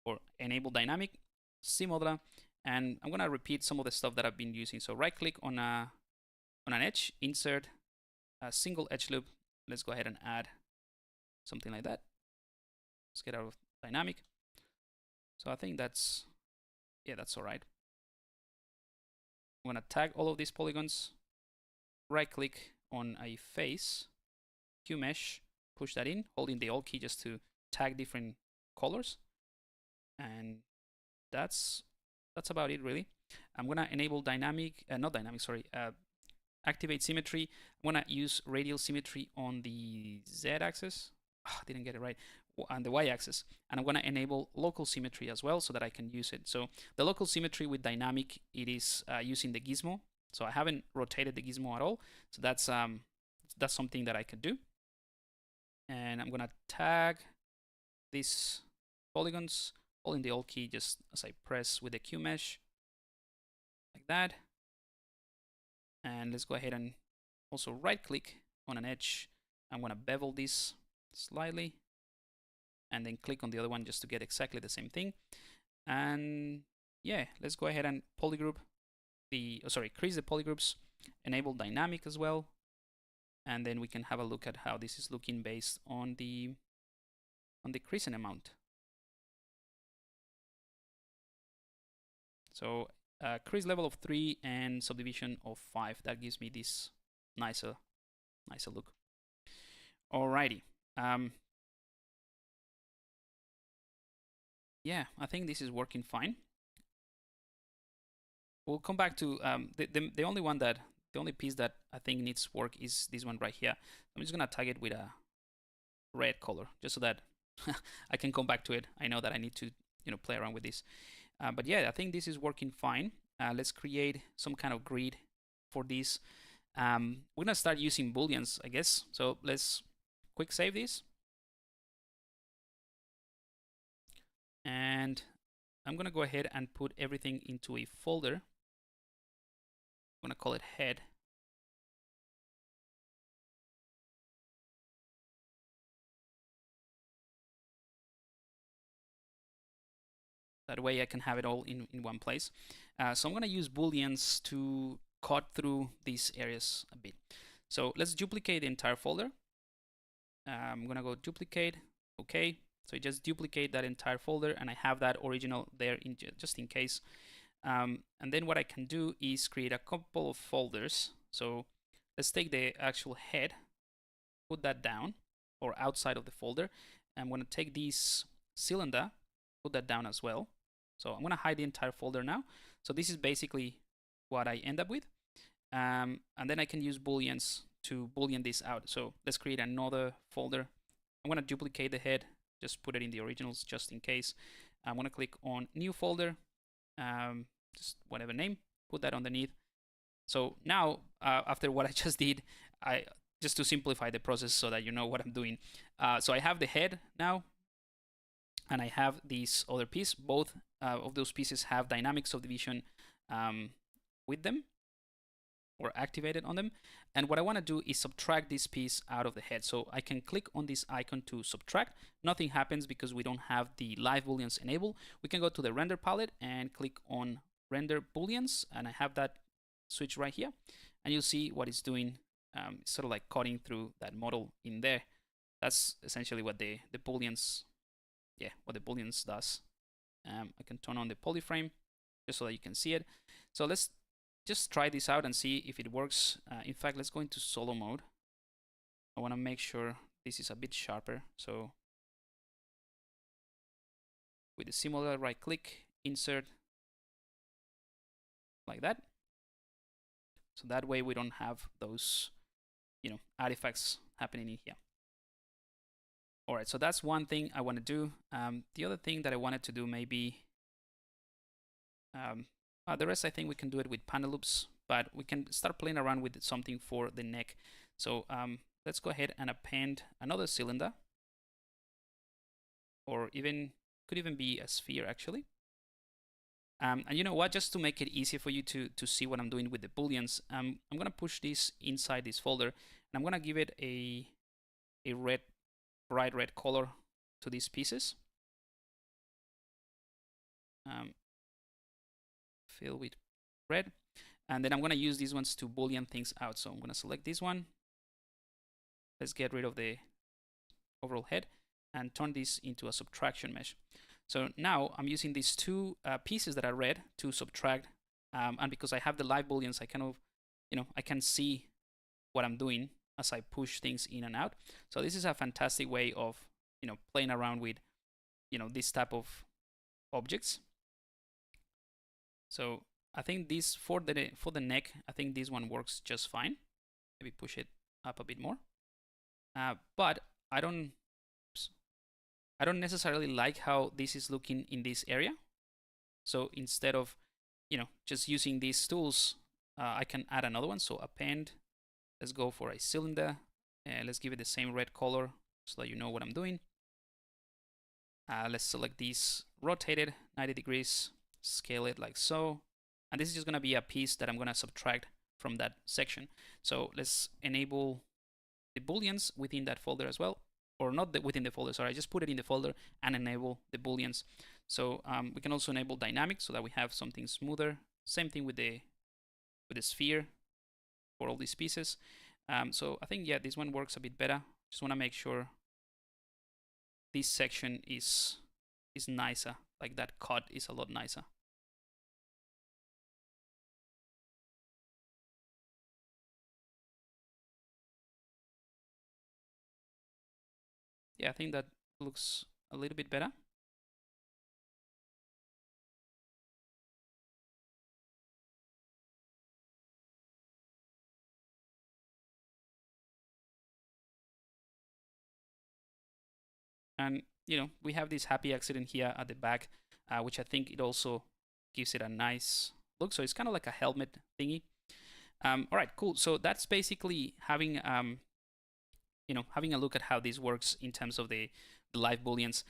or enable dynamic, C-modeler, and I'm gonna repeat some of the stuff that I've been using. So right click on an edge, insert a single edge loop. Let's go ahead and add something like that. Let's get out of dynamic. So I think that's all right. I'm gonna tag all of these polygons, right click on a face, Q mesh, push that in, holding the Alt key just to tag different colors, and that's about it really. I'm gonna enable dynamic, not dynamic, sorry, activate symmetry. I'm gonna use radial symmetry on the Z-axis. Oh, didn't get it right. On the Y-axis, and I'm gonna enable local symmetry as well so that I can use it. So the local symmetry with dynamic, it is using the Gizmo. So I haven't rotated the Gizmo at all. So that's something that I can do. And I'm gonna tag these polygons, holding the Alt key just as I press with the Q mesh, like that. And let's go ahead and also right click on an edge. I'm gonna bevel this slightly, and then click on the other one just to get exactly the same thing. And yeah, let's go ahead and polygroup crease the polygroups, enable dynamic as well, and then we can have a look at how this is looking based on the creasing amount. So crease level of 3 and subdivision of 5. That gives me this nicer look. Alrighty. Yeah, I think this is working fine. We'll come back to the only piece that I think needs work is this one right here. I'm just gonna tag it with a red color just so that I can come back to it. I know that I need to play around with this, but yeah, I think this is working fine. Let's create some kind of grid for this. We're gonna start using booleans, I guess. So let's quick save this, and I'm gonna go ahead and put everything into a folder. I'm gonna call it head. That way I can have it all in one place. So I'm gonna use booleans to cut through these areas a bit. So let's duplicate the entire folder. I'm gonna go duplicate, okay. So I just duplicate that entire folder, and I have that original there just in case. And then what I can do is create a couple of folders. So let's take the actual head, put that down or outside of the folder. I'm going to take this cylinder, put that down as well. So I'm going to hide the entire folder now. So this is basically what I end up with. And then I can use booleans to boolean this out. So let's create another folder. I'm going to duplicate the head, just put it in the originals just in case. I'm going to click on new folder, just whatever name, put that underneath. So now, after what I just did, just to simplify the process so that you know what I'm doing. So I have the head now, and I have this other piece. Both of those pieces have dynamic subdivision with them, or activated on them. And what I want to do is subtract this piece out of the head. So I can click on this icon to subtract. Nothing happens because we don't have the live booleans enabled. We can go to the render palette and click on render booleans, and I have that switch right here, and you'll see what it's doing. It's sort of like cutting through that model in there. That's essentially what the booleans, what the booleans does. I can turn on the polyframe just so that you can see it. So let's just try this out and see if it works. In fact, let's go into solo mode. I want to make sure this is a bit sharper. So with the similar right click, insert, like that. So that way we don't have those, artifacts happening in here. All right, so that's one thing I want to do. The other thing that I wanted to do maybe, the rest I think we can do it with panel loops, but we can start playing around with something for the neck. So let's go ahead and append another cylinder, or could even be a sphere actually. And you know what, just to make it easier for you to see what I'm doing with the booleans, I'm gonna push this inside this folder, and I'm gonna give it a bright red color to these pieces. Fill with red, and then I'm gonna use these ones to boolean things out. So I'm gonna select this one. Let's get rid of the overall head and turn this into a subtraction mesh. So now I'm using these two pieces that are red to subtract, and because I have the live booleans, I kind of, I can see what I'm doing as I push things in and out. So this is a fantastic way of, playing around with, this type of objects. So I think this for the neck, I think this one works just fine. Maybe push it up a bit more. But I don't necessarily like how this is looking in this area. So instead of, just using these tools, I can add another one. So append, let's go for a cylinder, and let's give it the same red color so that you know what I'm doing. Let's select these, rotate it 90 degrees, scale it like so. And this is just gonna be a piece that I'm gonna subtract from that section. So let's enable the booleans within that folder as well, or not within the folder, sorry, I just put it in the folder and enable the booleans. So we can also enable dynamic so that we have something smoother. Same thing with the sphere for all these pieces. So I think, yeah, this one works a bit better. Just want to make sure this section is nicer, like that cut is a lot nicer. Yeah, I think that looks a little bit better. And, we have this happy accident here at the back, which I think it also gives it a nice look. So it's kind of like a helmet thingy. All right, cool. So that's basically having, having a look at how this works in terms of the live booleans.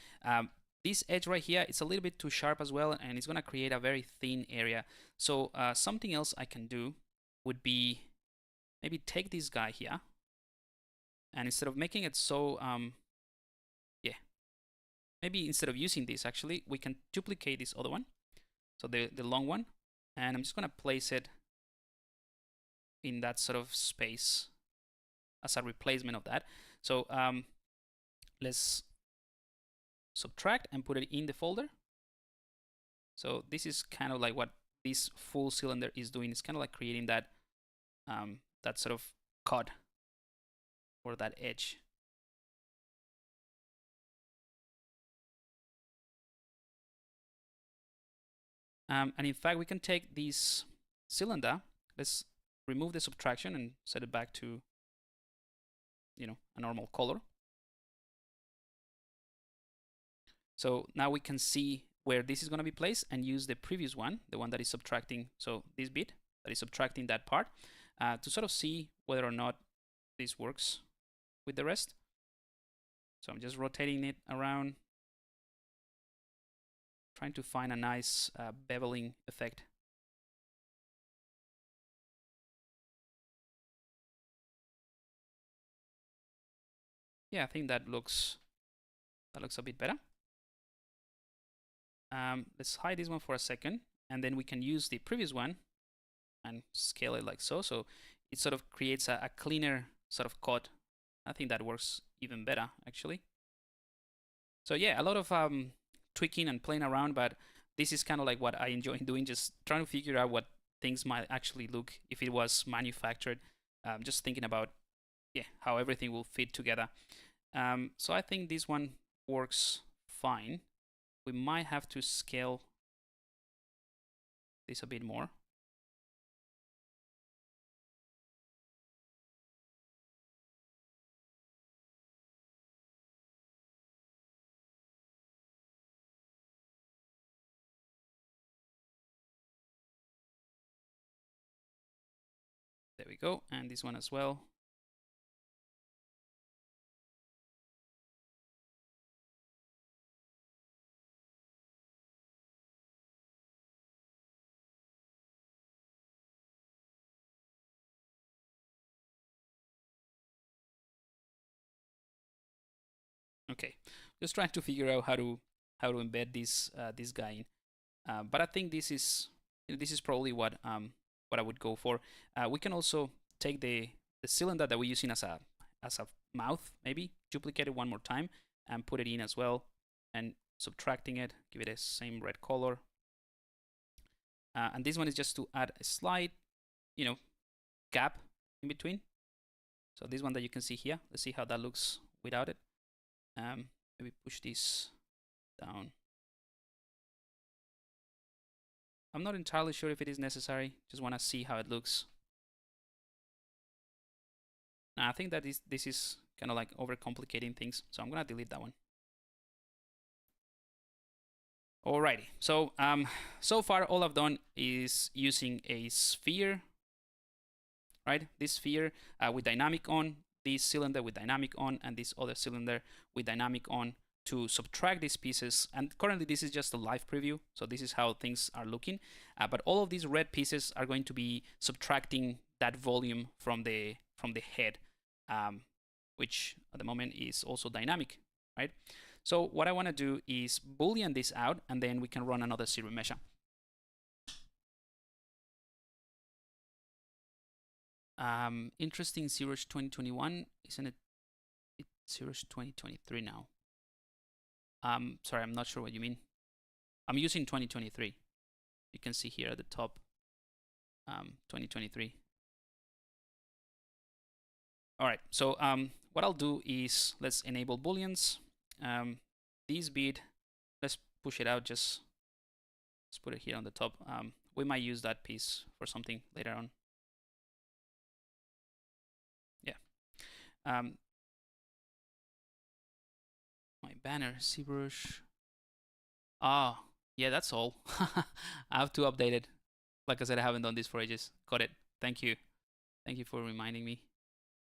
This edge right here, it's a little bit too sharp as well, and it's going to create a very thin area. So something else I can do would be maybe take this guy here, and instead of making it so, maybe instead of using this, actually, we can duplicate this other one, so the long one, and I'm just going to place it in that sort of space as a replacement of that. So let's subtract and put it in the folder. So this is kind of like what this full cylinder is doing. It's kind of like creating that that sort of cut or that edge. And in fact, we can take this cylinder. Let's remove the subtraction and set it back to, a normal color. So now we can see where this is going to be placed and use the previous one, the one that is subtracting, so this bit that is subtracting that part, to sort of see whether or not this works with the rest. So I'm just rotating it around, trying to find a nice beveling effect. Yeah, I think that looks a bit better. Let's hide this one for a second, and then we can use the previous one and scale it like so. So it sort of creates a cleaner sort of cut. I think that works even better, actually. So yeah, a lot of tweaking and playing around, but this is kind of like what I enjoy doing, just trying to figure out what things might actually look if it was manufactured. Just thinking about, yeah, how everything will fit together. So I think this one works fine. We might have to scale this a bit more. go, and this one as well. Okay, just trying to figure out how to embed this guy in. But I think this is probably what I would go for. We can also take the cylinder that we're using as a mouth, maybe duplicate it one more time and put it in as well, and subtracting it, give it a same red color. And this one is just to add a slight, gap in between. So this one that you can see here, let's see how that looks without it. Maybe push this down. I'm not entirely sure if it is necessary. Just want to see how it looks. Now, I think that this is kind of like overcomplicating things, so I'm gonna delete that one. Alrighty. So so far all I've done is using a sphere, right? This sphere with dynamic on, this cylinder with dynamic on, and this other cylinder with dynamic on to subtract these pieces. And currently this is just a live preview, so this is how things are looking. But all of these red pieces are going to be subtracting that volume from the head, which at the moment is also dynamic, right? So what I want to do is boolean this out, and then we can run another Serum Measure. Interesting, ZBrush 2021, isn't it? It's ZBrush 2023 now. Sorry, I'm not sure what you mean. I'm using 2023. You can see here at the top, 2023. All right, so what I'll do is let's enable booleans. This bit, let's push it out, let's put it here on the top. We might use that piece for something later on. Yeah. My banner, ZBrush. Ah, yeah, that's all. I have to update it. Like I said, I haven't done this for ages. Got it. Thank you. Thank you for reminding me.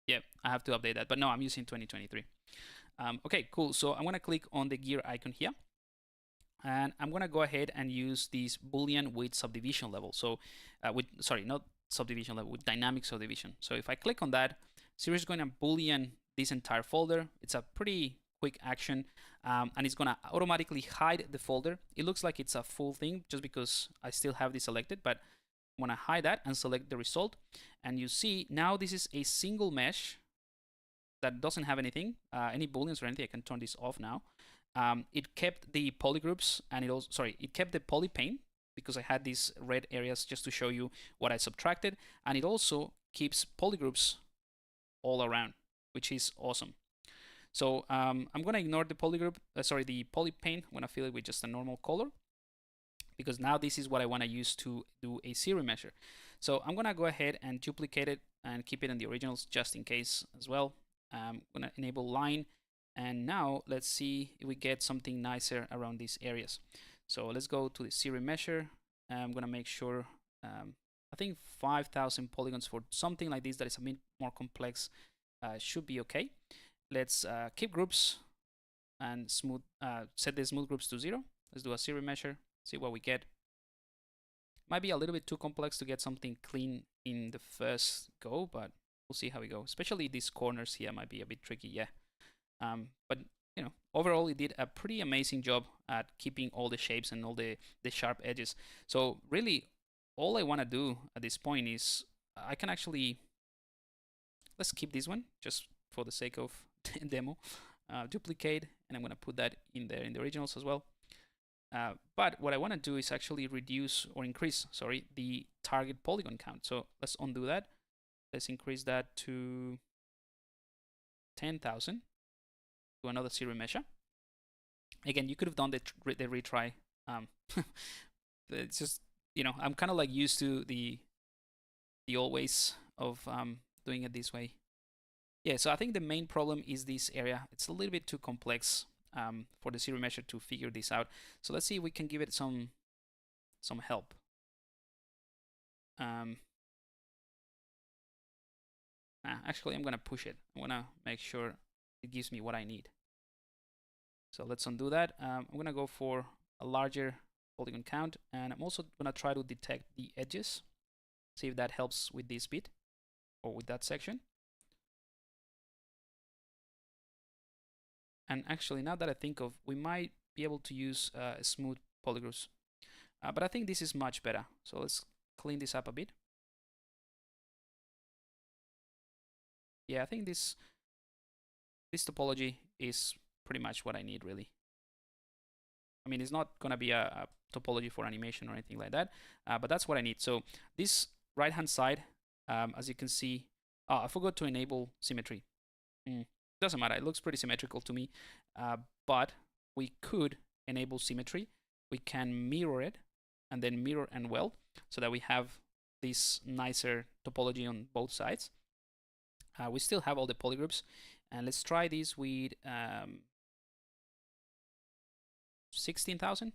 Yeah, I have to update that. But no, I'm using 2023. Okay, cool. So I'm going to click on the gear icon here. And I'm going to go ahead and use this Boolean with subdivision level. So sorry, not subdivision level, with dynamic subdivision. So if I click on that, ZBrush is going to Boolean this entire folder. It's a pretty quick action, and it's going to automatically hide the folder. It looks like it's a full thing just because I still have this selected, but I'm going to hide that and select the result. And you see now this is a single mesh that doesn't have anything, any booleans or anything. I can turn this off now. It kept the polygroups, and it also, sorry, it kept the polypane because I had these red areas just to show you what I subtracted, and it also keeps polygroups all around, which is awesome. So I'm gonna ignore the polygroup, the polypane. I'm gonna fill it with just a normal color because now this is what I want to use to do a serum measure. So I'm gonna go ahead and duplicate it and keep it in the originals just in case as well. I'm gonna enable line. And now let's see if we get something nicer around these areas. So let's go to the Serum Measure. I'm gonna make sure, I think 5,000 polygons for something like this that is a bit more complex should be okay. Let's keep groups and smooth, set the smooth groups to 0. Let's do a Serum Measure, see what we get. Might be a little bit too complex to get something clean in the first go, but we'll see how we go. Especially these corners here might be a bit tricky, yeah. But overall it did a pretty amazing job at keeping all the shapes and all the sharp edges. So really all I want to do at this point is I can actually, let's keep this one just for the sake of demo, duplicate, and I'm going to put that in there in the originals as well. But what I want to do is actually reduce or increase, sorry, the target polygon count. So let's undo that. Let's increase that to 10,000. To another Serum Measure. Again, you could have done the retry. It's just, I'm kind of like used to the old ways of doing it this way. Yeah, so I think the main problem is this area. It's a little bit too complex for the Serum Measure to figure this out. So let's see if we can give it some help. Actually, I'm gonna push it. I'm gonna make sure it gives me what I need. So let's undo that. I'm gonna go for a larger polygon count, and I'm also gonna try to detect the edges, see if that helps with this bit or with that section. And actually, now that I think of, we might be able to use smooth polygroups, but I think this is much better. So let's clean this up a bit. Yeah, I think this topology is pretty much what I need, really. I mean, it's not going to be a topology for animation or anything like that, but that's what I need. So this right-hand side, as you can see, I forgot to enable symmetry. Doesn't matter. It looks pretty symmetrical to me, but we could enable symmetry. We can mirror it and then mirror and weld so that we have this nicer topology on both sides. We still have all the polygroups, and let's try this with 16,000.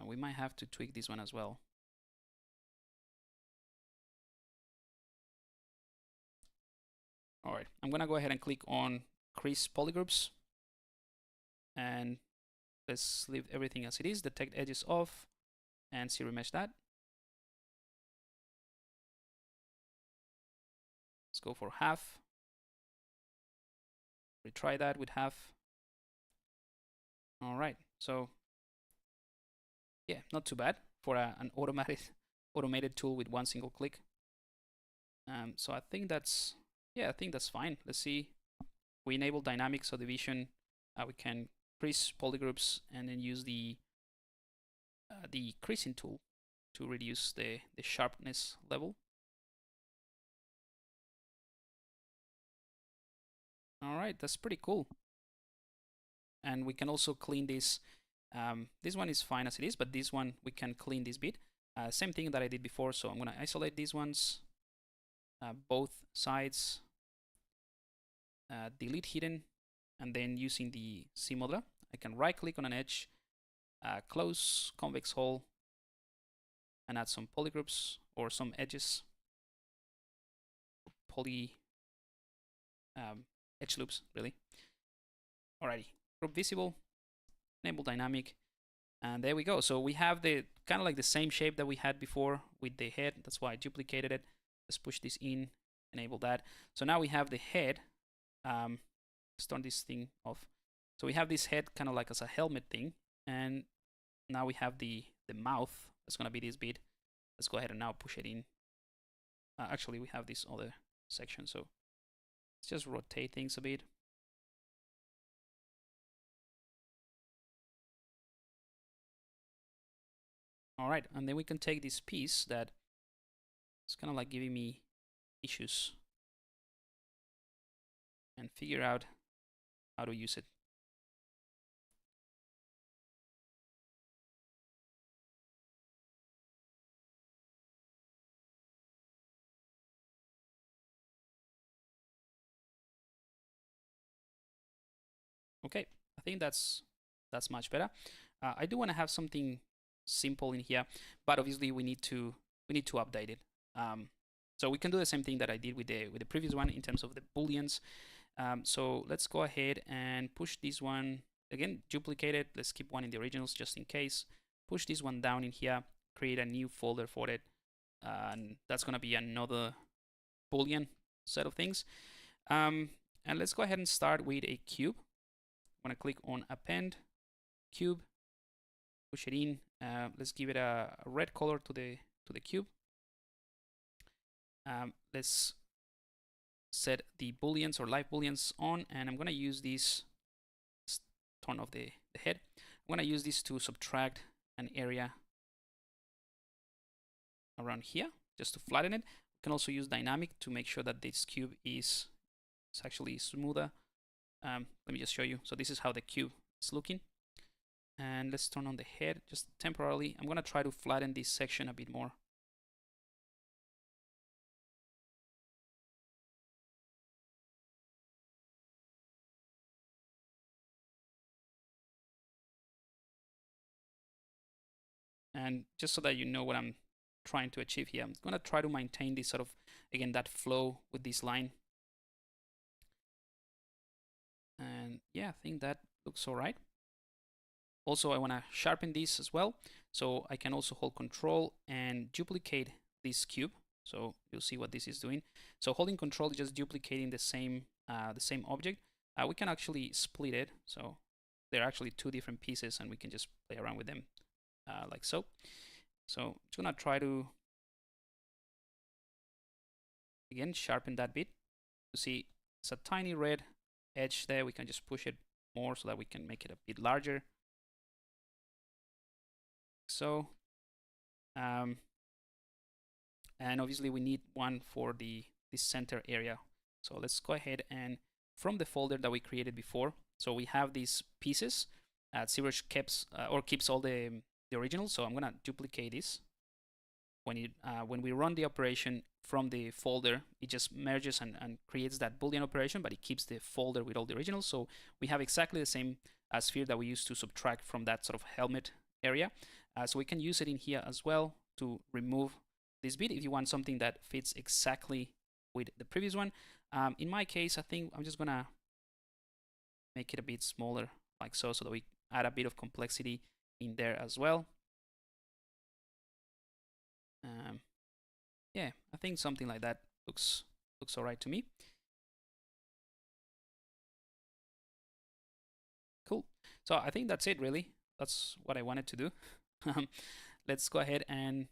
We might have to tweak this one as well. All right, I'm gonna go ahead and click on Crease Polygroups, and let's leave everything as it is. Detect edges off, and Serum Measure that. Let's go for half. Retry that with half. All right, so yeah, not too bad for an automated tool with one single click. So I think that's fine. Let's see. We enable dynamic subdivision. We can crease polygroups and then use the creasing tool to reduce the sharpness level. All right, that's pretty cool. And we can also clean this. This one is fine as it is, but this one we can clean this bit. Same thing that I did before. So I'm gonna isolate these ones, both sides, delete hidden, and then using the C modeler, I can right click on an edge, close convex hole, and add some polygroups or some edges, edge loops, really. Alrighty, group visible, enable dynamic, and there we go. So we have the kind of like the same shape that we had before with the head. That's why I duplicated it. Let's push this in, enable that. So now we have the head. Let's turn this thing off. So we have this head kind of like as a helmet thing, and now we have the mouth. That's gonna be this bit. Let's go ahead and now push it in. Actually, we have this other section, so let's just rotate things a bit. All right, and then we can take this piece that is kind of like giving me issues and figure out how to use it. Okay, I think that's much better. I do want to have something simple in here, but obviously we need to update it. So we can do the same thing that I did with the previous one in terms of the booleans. So let's go ahead and push this one again, duplicate it. Let's keep one in the originals just in case. Push this one down in here, create a new folder for it, and that's gonna be another boolean set of things. And let's go ahead and start with a cube. I'm gonna click on append cube, push it in. Let's give it a red color to the cube. Let's set the booleans or live booleans on, and I'm gonna use this. Turn off the head. I'm gonna use this to subtract an area around here just to flatten it. You can also use dynamic to make sure that this cube is actually smoother. Let me just show you. So this is how the cube is looking. And let's turn on the head just temporarily. I'm gonna try to flatten this section a bit more. And just so that you know what I'm trying to achieve here. I'm gonna try to maintain this sort of, again, that flow with this line. And yeah, I think that looks all right. Also, I want to sharpen this as well. So I can also hold Control and duplicate this cube. So you'll see what this is doing. So holding Control is just duplicating the same object. We can actually split it. So they're actually two different pieces, and we can just play around with them like so. So I'm just gonna try to again sharpen that bit. You see, it's a tiny red edge there. We can just push it more so that we can make it a bit larger. So, and obviously we need one for this center area. So let's go ahead and from the folder that we created before. So we have these pieces. ZBrush keeps all the original. So I'm gonna duplicate this. When we run the operation from the folder, it just merges and creates that Boolean operation, but it keeps the folder with all the originals. So we have exactly the same sphere that we used to subtract from that sort of helmet area. So we can use it in here as well to remove this bit if you want something that fits exactly with the previous one. In my case, I think I'm just gonna make it a bit smaller like so that we add a bit of complexity in there as well. Yeah, I think something like that looks all right to me. Cool. So I think that's it, really. That's what I wanted to do. Let's go ahead and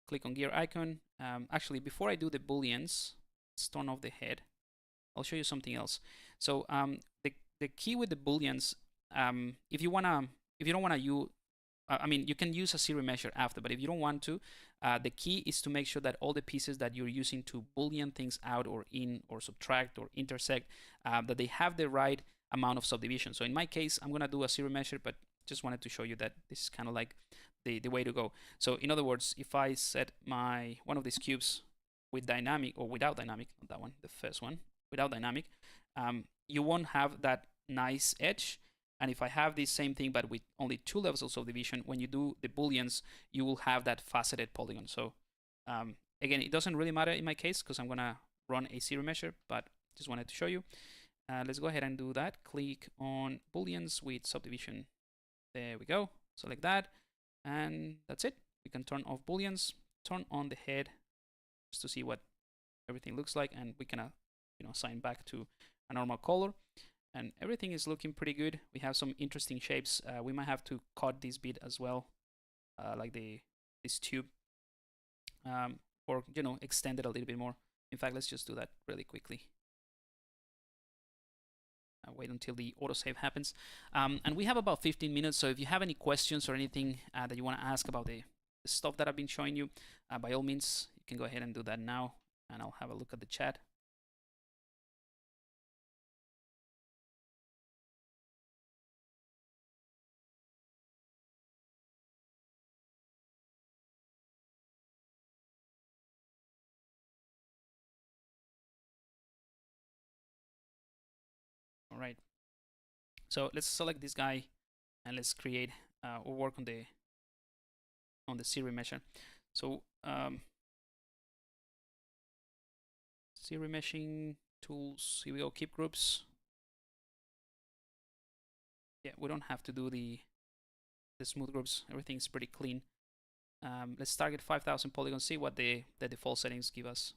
click on gear icon. Actually, before I do the booleans, let's turn off the head. I'll show you something else. So the key with the booleans, if you don't wanna use, I mean, you can use a Serum Measure after, but if you don't want to, the key is to make sure that all the pieces that you're using to boolean things out or in or subtract or intersect, that they have the right amount of subdivision. So in my case, I'm gonna do a Serum Measure, but just wanted to show you that this is kind of like the way to go. So in other words, if I set one of these cubes with dynamic or without dynamic, not that one, the first one, without dynamic, you won't have that nice edge. And if I have this same thing, but with only 2 levels of subdivision, when you do the booleans, you will have that faceted polygon. So again, it doesn't really matter in my case because I'm gonna run a Serum Measure, but just wanted to show you. Let's go ahead and do that. Click on booleans with subdivision. There we go. Select that, and that's it. We can turn off booleans, turn on the head, just to see what everything looks like, and we can assign back to a normal color. And everything is looking pretty good. We have some interesting shapes. We might have to cut this bit as well, like this tube, or extend it a little bit more. In fact, let's just do that really quickly. Wait until the autosave happens. And we have about 15 minutes, so if you have any questions or anything that you want to ask about the stuff that I've been showing you, by all means, you can go ahead and do that now, and I'll have a look at the chat. All right. So let's select this guy, and let's create or work on the Serum Measure. So Serum Meshing tools. Here we go. Keep groups. Yeah, we don't have to do the smooth groups. Everything's pretty clean. Let's target 5,000 polygons. See what the default settings give us.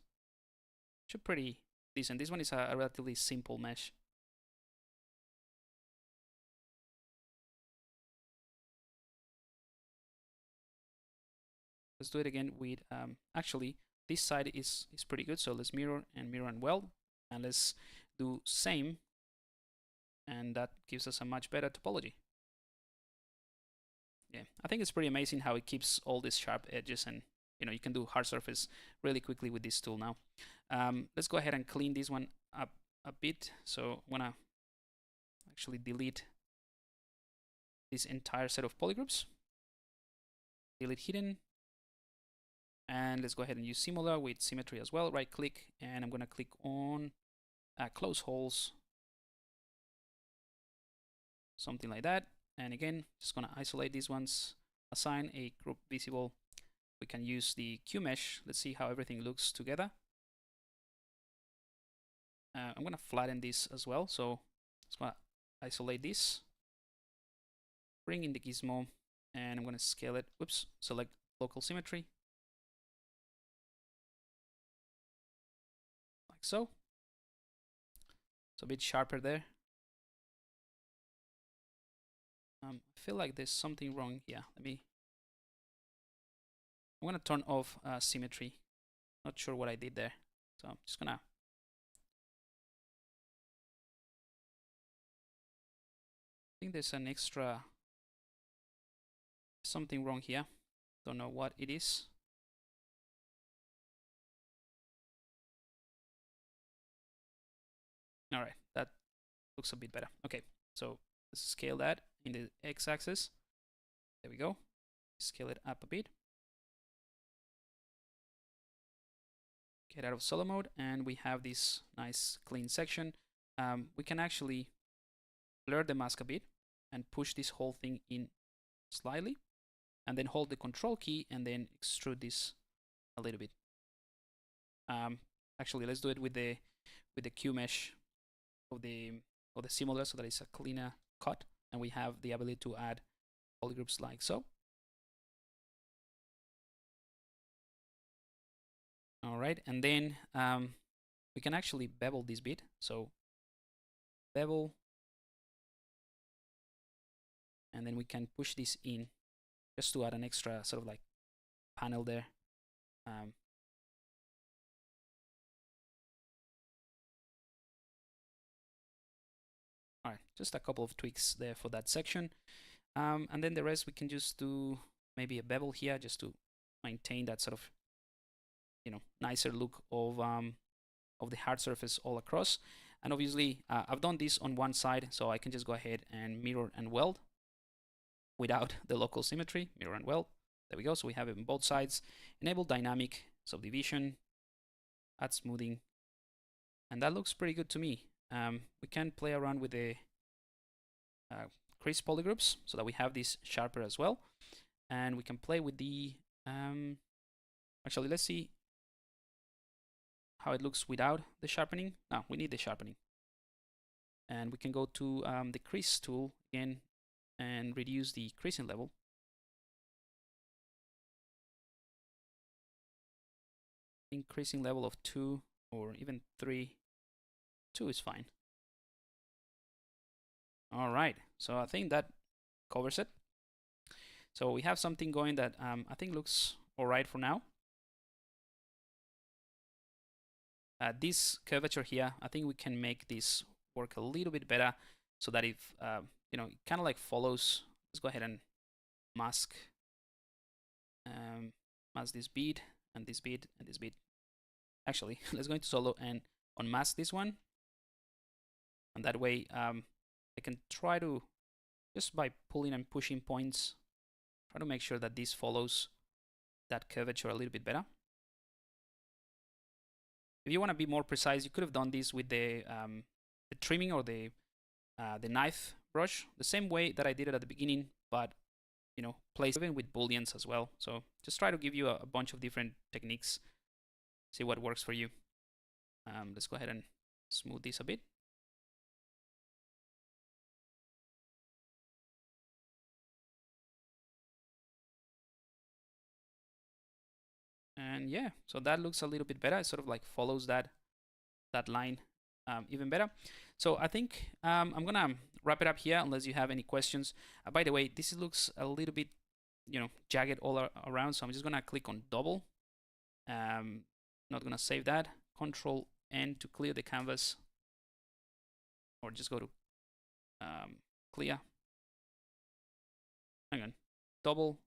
Should pretty decent. This one is a relatively simple mesh. Let's do it again with, actually, this side is pretty good. So let's mirror and weld, and let's do same, and that gives us a much better topology. Yeah, I think it's pretty amazing how it keeps all these sharp edges, and you can do hard surface really quickly with this tool now. Let's go ahead and clean this one up a bit. So I'm gonna actually delete this entire set of polygroups. Delete hidden. And let's go ahead and use similar with symmetry as well. Right click, and I'm gonna click on close holes, something like that. And again, just gonna isolate these ones, assign a group visible we can use the Q mesh. Let's see how everything looks together. I'm gonna flatten this as well, so I'm gonna isolate this, bring in the gizmo, and I'm gonna scale it. Whoops, select local symmetry, like so. It's a bit sharper there. I feel like there's something wrong here. I'm gonna turn off symmetry. Not sure what I did there, so I'm just gonna. I think there's an extra something wrong here. Don't know what it is. All right, that looks a bit better. Okay, so let's scale that in the x-axis. There we go. Scale it up a bit. Get out of solo mode, and we have this nice clean section. We can actually blur the mask a bit and push this whole thing in slightly, and then hold the control key and then extrude this a little bit. Actually, let's do it with the Q mesh of the simulator so that it's a cleaner cut, and we have the ability to add polygroups like so. All right, and then we can actually bevel this bit. So bevel, and then we can push this in just to add an extra sort of like panel there. All right, just a couple of tweaks there for that section. And then the rest we can just do maybe a bevel here just to maintain that sort of, you know, nicer look of the hard surface all across. And obviously I've done this on one side, so I can just go ahead and mirror and weld without the local symmetry. Mirror and weld. There we go. So we have it on both sides. Enable dynamic subdivision, add smoothing, and that looks pretty good to me. We can play around with the crease polygroups so that we have this sharper as well, and we can play with the actually, let's see how it looks without the sharpening. No, we need the sharpening, and we can go to the crease tool again and reduce the creasing level. Increasing level of 2 or even 3. 2 is fine. All right, so I think that covers it. So we have something going that I think looks all right for now. This curvature here, I think we can make this work a little bit better so that if, you know, it kind of like follows. Let's go ahead and mask this bead and this bead and this bead. Actually, let's go into solo and unmask this one. And that way, I can try to, just by pulling and pushing points, try to make sure that this follows that curvature a little bit better. If you want to be more precise, you could have done this with the trimming or the knife brush, the same way that I did it at the beginning, but you know, place even with booleans as well. So just try to give you a bunch of different techniques, see what works for you. Let's go ahead and smooth this a bit. And yeah, so that looks a little bit better. It sort of like follows that line even better. So I think I'm gonna wrap it up here unless you have any questions. By the way, this looks a little bit, you know, jagged all around. So I'm just gonna click on double. Not gonna save that. Control N to clear the canvas, or just go to clear. Hang on, double.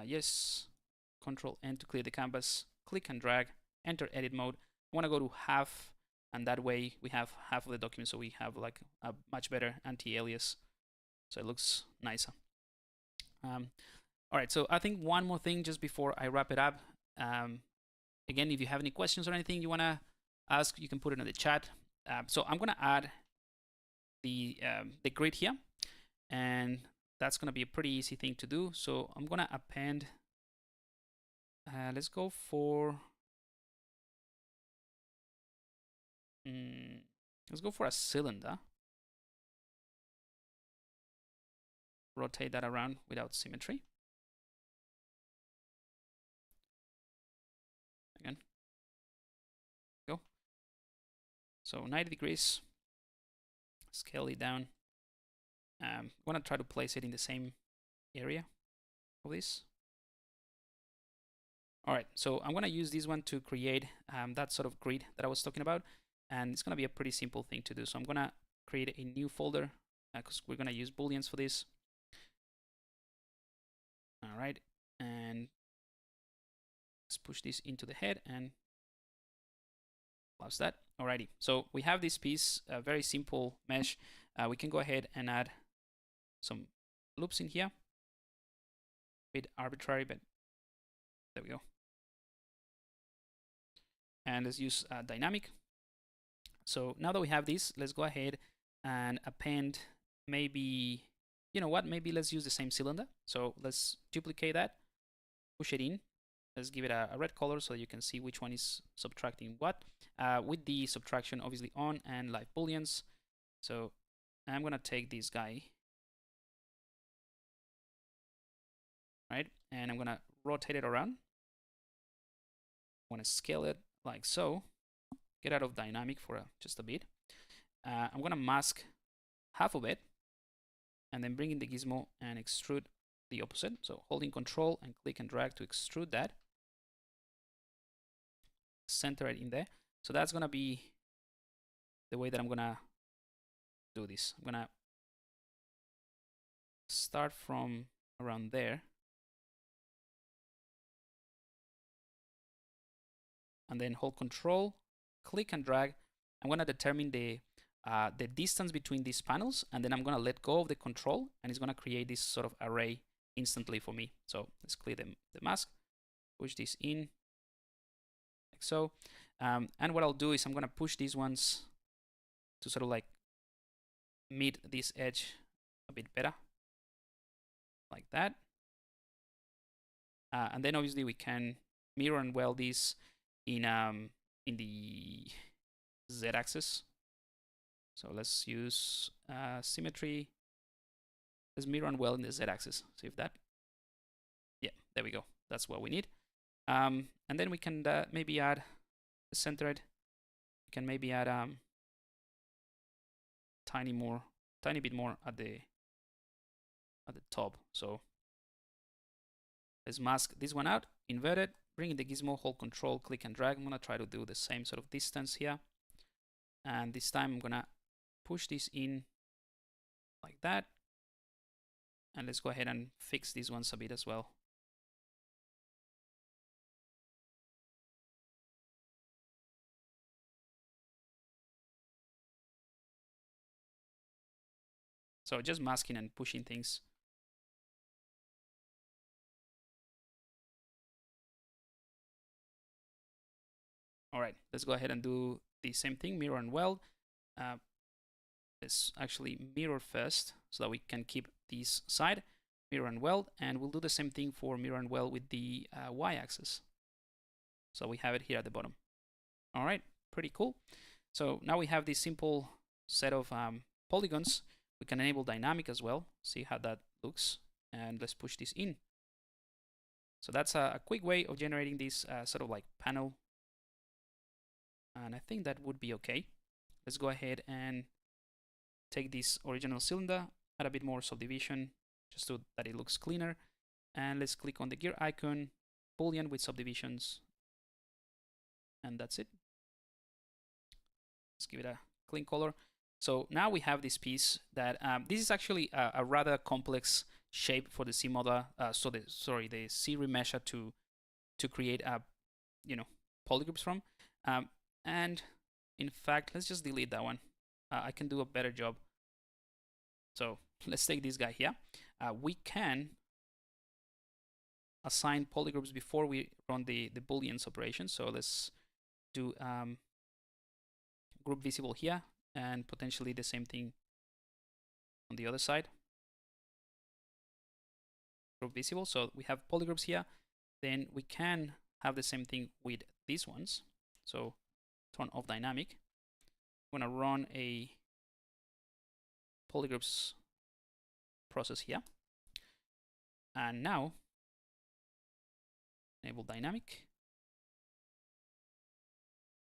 Yes. Control N to clear the canvas, click and drag, enter edit mode. I want to go to half, and that way we have half of the document, so we have like a much better anti-alias, so it looks nicer. All right, so I think one more thing just before I wrap it up. Again, if you have any questions or anything you want to ask, you can put it in the chat. So I'm going to add the grid here, and that's going to be a pretty easy thing to do. So I'm going to append Let's go for a cylinder. Rotate that around without symmetry. Again. Go. So 90 degrees. Scale it down. I want to try to place it in the same area of this. All right, so I'm going to use this one to create that sort of grid that I was talking about. And it's going to be a pretty simple thing to do. So I'm going to create a new folder because we're going to use booleans for this. All right, and let's push this into the head and close that. Alrighty, so we have this piece, a very simple mesh. We can go ahead and add some loops in here. A bit arbitrary, but there we go. And let's use dynamic. So now that we have this, let's go ahead and append maybe, you know what, maybe let's use the same cylinder. So let's duplicate that, push it in. Let's give it a red color so you can see which one is subtracting what, with the subtraction obviously on and live booleans. So I'm gonna take this guy, right, and I'm gonna rotate it around. I want to scale it like so. Get out of dynamic for just a bit. I'm gonna mask half of it, and then bring in the gizmo and extrude the opposite. So holding control and click and drag to extrude that. Center it in there. So that's gonna be the way that I'm gonna do this. I'm gonna start from around there, and then hold control, click and drag. I'm gonna determine the distance between these panels, and then I'm gonna let go of the control, and it's gonna create this sort of array instantly for me. So let's clear the mask, push this in like so. And what I'll do is I'm gonna push these ones to sort of like meet this edge a bit better, like that. And then obviously we can mirror and weld these in the z-axis. So let's use symmetry. Let's mirror and weld in the z-axis. See if that, yeah, there we go. That's what we need. And then we can maybe add center it. We can maybe add tiny bit more at the top. So let's mask this one out, invert it, bring in the gizmo, hold control, click and drag. I'm gonna try to do the same sort of distance here. And this time I'm gonna push this in like that. And let's go ahead and fix these ones a bit as well. So just masking and pushing things. All right, let's go ahead and do the same thing, mirror and weld. Let's actually mirror first so that we can keep this side, mirror and weld, and we'll do the same thing for mirror and weld with the y-axis. So we have it here at the bottom. All right, pretty cool. So now we have this simple set of polygons. We can enable dynamic as well, see how that looks, and let's push this in. So that's a quick way of generating this sort of like panel, and I think that would be okay. Let's go ahead and take this original cylinder, add a bit more subdivision just so that it looks cleaner, and let's click on the gear icon, boolean with subdivisions, and that's it. Let's give it a clean color. So now we have this piece that this is actually a rather complex shape for the C model. The Serum Measure to create polygroups from. And in fact, let's just delete that one. I can do a better job. So let's take this guy here. We can assign polygroups before we run the booleans operation. So let's do group visible here, and potentially the same thing on the other side. Group visible. So we have polygroups here. Then we can have the same thing with these ones. So turn off dynamic. I'm gonna run a Polygroups process here. And now enable dynamic.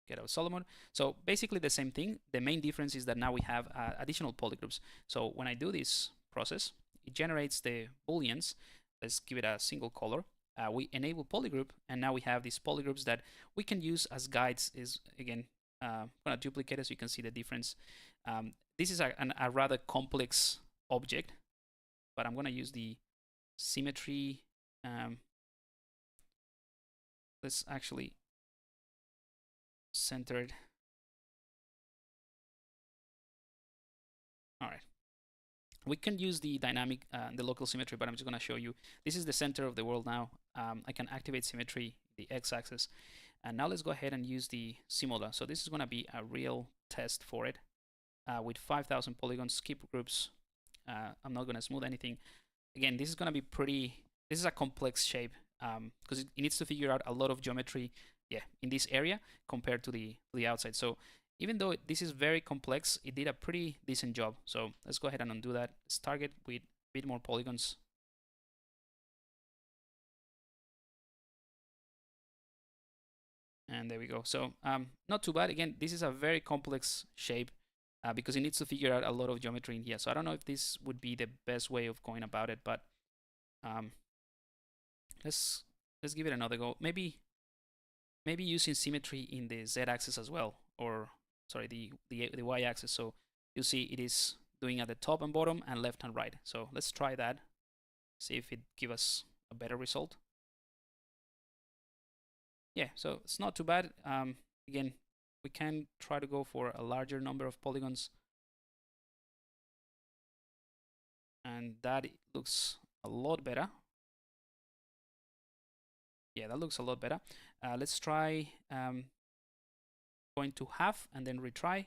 Get out solid mode. So basically the same thing. The main difference is that now we have additional polygroups. So when I do this process, it generates the booleans. Let's give it a single color. We enable polygroup, and now we have these polygroups that we can use as guides. Is again, I'm gonna duplicate it so you can see the difference. This is a rather complex object, but I'm gonna use the symmetry. Let's actually center it. All right. We can use the dynamic, the local symmetry, but I'm just going to show you. This is the center of the world now. I can activate symmetry, the x-axis. And now let's go ahead and use the simula. So this is going to be a real test for it with 5,000 polygons, skip groups. I'm not going to smooth anything. Again, this is going to be pretty, this is a complex shape because it needs to figure out a lot of geometry, in this area compared to the outside. So even though this is very complex, it did a pretty decent job. So let's go ahead and undo that. Let's target with a bit more polygons. And there we go. So not too bad. Again, this is a very complex shape because it needs to figure out a lot of geometry in here. So I don't know if this would be the best way of going about it, but let's give it another go. Maybe using symmetry in the z-axis as well, or sorry, the y-axis. So you see it is doing at the top and bottom and left and right. So let's try that. See if it gives us a better result. Yeah, so it's not too bad. Again, we can try to go for a larger number of polygons. And that looks a lot better. Yeah, that looks a lot better. Let's try going to half and then retry.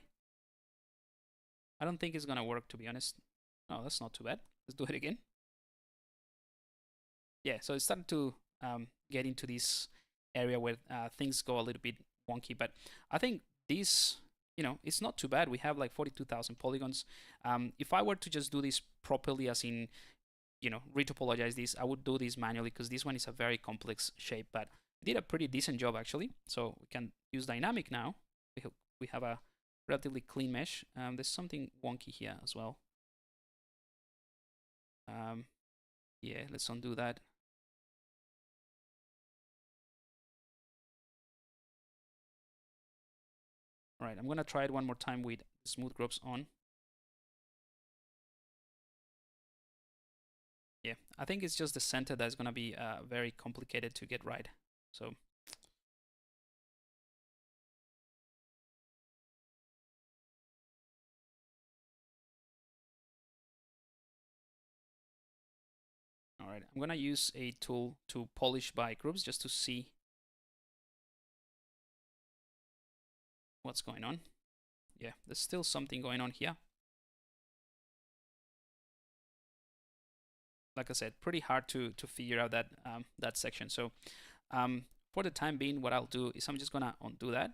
I don't think it's gonna work, to be honest. No, that's not too bad. Let's do it again. Yeah, so it's starting to get into this area where things go a little bit wonky, but I think this, it's not too bad. We have like 42,000 polygons. If I were to just do this properly, as in, retopologize this, I would do this manually because this one is a very complex shape, but I did a pretty decent job actually. So we can use dynamic now. We have a relatively clean mesh. There's something wonky here as well. Yeah, let's undo that. All right, I'm gonna try it one more time with smooth groups on. Yeah, I think it's just the center that's gonna be very complicated to get right. So. All right, I'm gonna use a tool to polish by groups just to see what's going on. Yeah, there's still something going on here. Like I said, pretty hard to figure out that that section. So for the time being, what I'll do is I'm just gonna undo that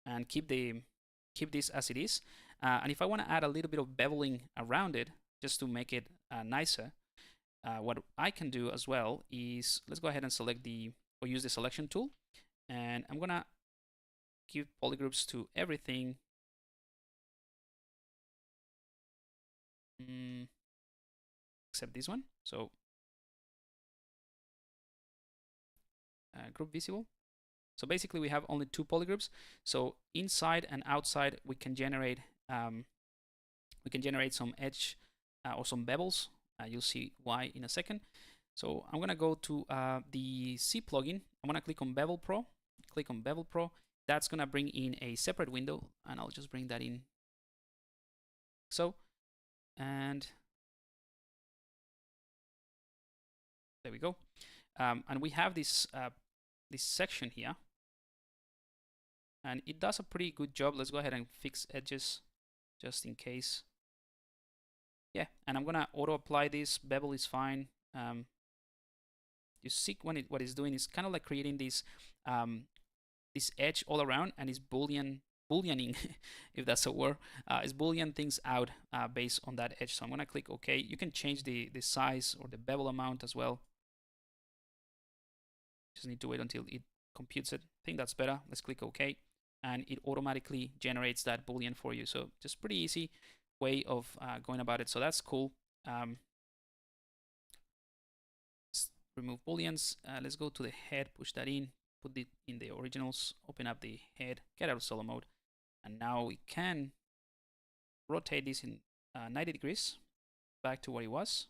and keep this as it is. And if I want to add a little bit of beveling around it, just to make it nicer, what I can do as well is let's go ahead and select or use the selection tool, and I'm gonna give polygroups to everything. Except this one. So group visible. So basically we have only 2 polygroups. So inside and outside we can generate some edge or some bevels. You'll see why in a second. So I'm gonna go to the C plugin. I'm gonna click on Bevel Pro. Click on Bevel Pro. That's gonna bring in a separate window, and I'll just bring that in. So, and there we go. And we have this this section here, and it does a pretty good job. Let's go ahead and fix edges just in case. Yeah, and I'm gonna auto apply this. Bevel is fine. you see what it's doing is kind of like creating this edge all around, and it's booleaning, if that's a word, is boolean things out based on that edge. So I'm gonna click OK. You can change the size or the bevel amount as well. Just need to wait until it computes it. I think that's better. Let's click OK, and it automatically generates that boolean for you. So just pretty easy way of going about it. So that's cool. Remove booleans. Let's go to the head, push that in, put it in the originals, open up the head, get out of solo mode, and now we can rotate this in 90 degrees back to what it was.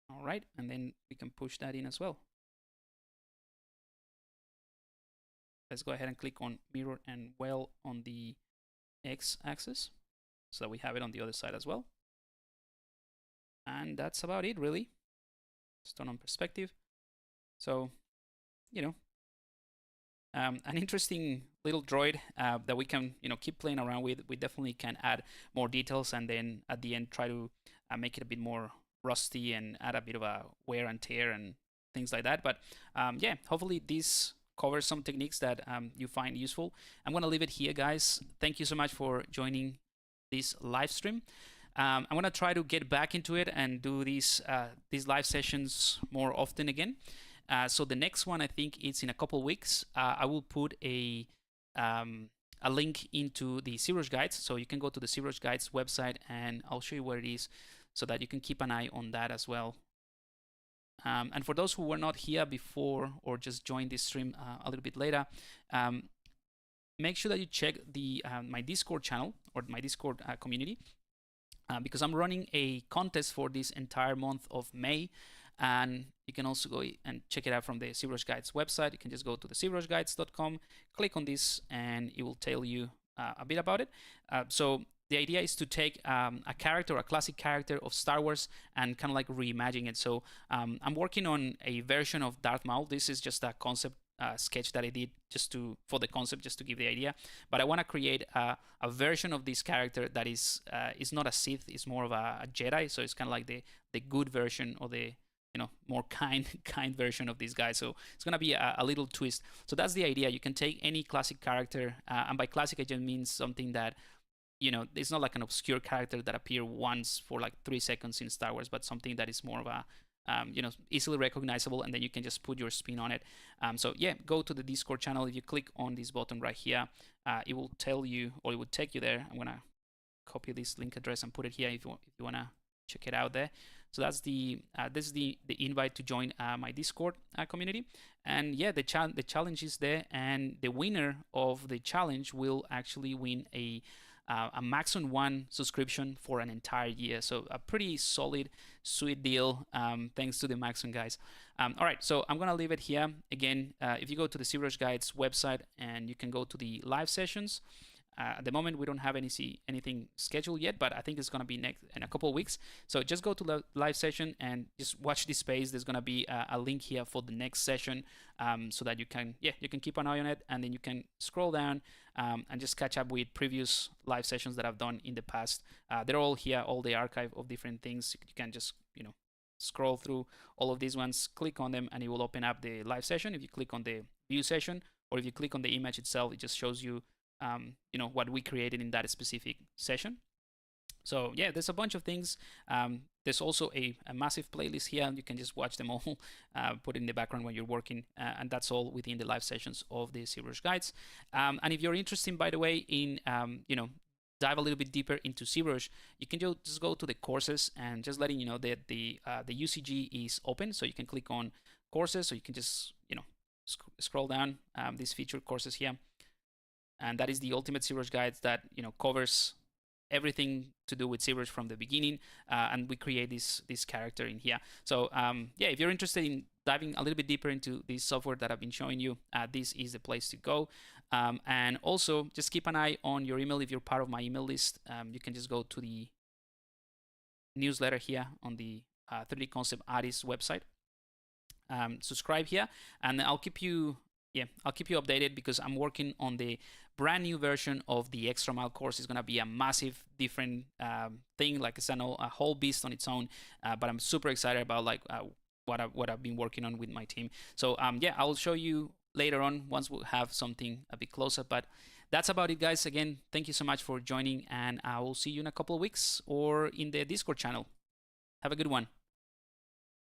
All right, and then we can push that in as well. Let's go ahead and click on mirror and well on the x-axis so that we have it on the other side as well. And that's about it, really. Just turn on perspective. So, you know, an interesting little droid that we can, keep playing around with. We definitely can add more details, and then at the end try to make it a bit more rusty and add a bit of a wear and tear and things like that. But yeah, hopefully this covers some techniques that you find useful. I'm gonna leave it here, guys. Thank you so much for joining this live stream. I'm gonna try to get back into it and do these live sessions more often again. So the next one, I think it's in a couple weeks. I will put a link into the ZBrush guides, so you can go to the ZBrush guides website, and I'll show you where it is, so that you can keep an eye on that as well. And for those who were not here before or just joined this stream a little bit later, make sure that you check the my Discord channel or my Discord community, because I'm running a contest for this entire month of May. And you can also go and check it out from the ZBrush Guides website. You can just go to the ZBrushGuides.com, click on this, and it will tell you a bit about it. So the idea is to take a character, a classic character of Star Wars, and kind of like reimagine it. So I'm working on a version of Darth Maul. This is just a concept sketch that I did for the concept, just to give the idea. But I want to create a version of this character that is not a Sith, it's more of a Jedi. So it's kind of like the good version, or the more kind version of this guy. So it's gonna be a little twist. So that's the idea. You can take any classic character, and by classic I just mean something that it's not like an obscure character that appeared once for like 3 seconds in Star Wars, but something that is more of a easily recognizable, and then you can just put your spin on it. So yeah, go to the Discord channel. If you click on this button right here, it will tell you, or it would take you there. I'm gonna copy this link address and put it here if you wanna check it out there. So that's this is the invite to join my Discord community. And yeah, the challenge is there, and the winner of the challenge will actually win a Maxon 1 subscription for an entire year. So a pretty solid, sweet deal, thanks to the Maxon guys. All right, so I'm gonna leave it here. Again, if you go to the ZBrush Guides website, and you can go to the live sessions. At the moment, we don't have anything scheduled yet, but I think it's going to be next in a couple of weeks. So just go to the live session and just watch this space. There's going to be a link here for the next session, so that you can keep an eye on it, and then you can scroll down and just catch up with previous live sessions that I've done in the past. They're all here, all the archive of different things. You can just scroll through all of these ones, click on them, and it will open up the live session. If you click on the view session, or if you click on the image itself, it just shows you what we created in that specific session. So yeah, there's a bunch of things. There's also a massive playlist here. You can just watch them all, put it in the background when you're working, and that's all within the live sessions of the ZBrush guides. And if you're interested, by the way, in dive a little bit deeper into ZBrush, you can just go to the courses, and just letting you know that the UCG is open. So you can click on courses, or you can just scroll down these featured courses here. And that is the ultimate ZBrush guide that covers everything to do with ZBrush from the beginning, and we create this character in here. So yeah, if you're interested in diving a little bit deeper into this software that I've been showing you, this is the place to go. And also, just keep an eye on your email. If you're part of my email list, you can just go to the newsletter here on the 3D Concept Artist website. Subscribe here, and I'll keep you yeah, I'll keep you updated because I'm working on the brand new version of the extra mile course. It's gonna be a massive different thing, like it's a whole beast on its own. But I'm super excited about like what I've been working on with my team. So yeah, I will show you later on once we have something a bit closer. But that's about it, guys. Again, thank you so much for joining, and I will see you in a couple of weeks or in the Discord channel. Have a good one.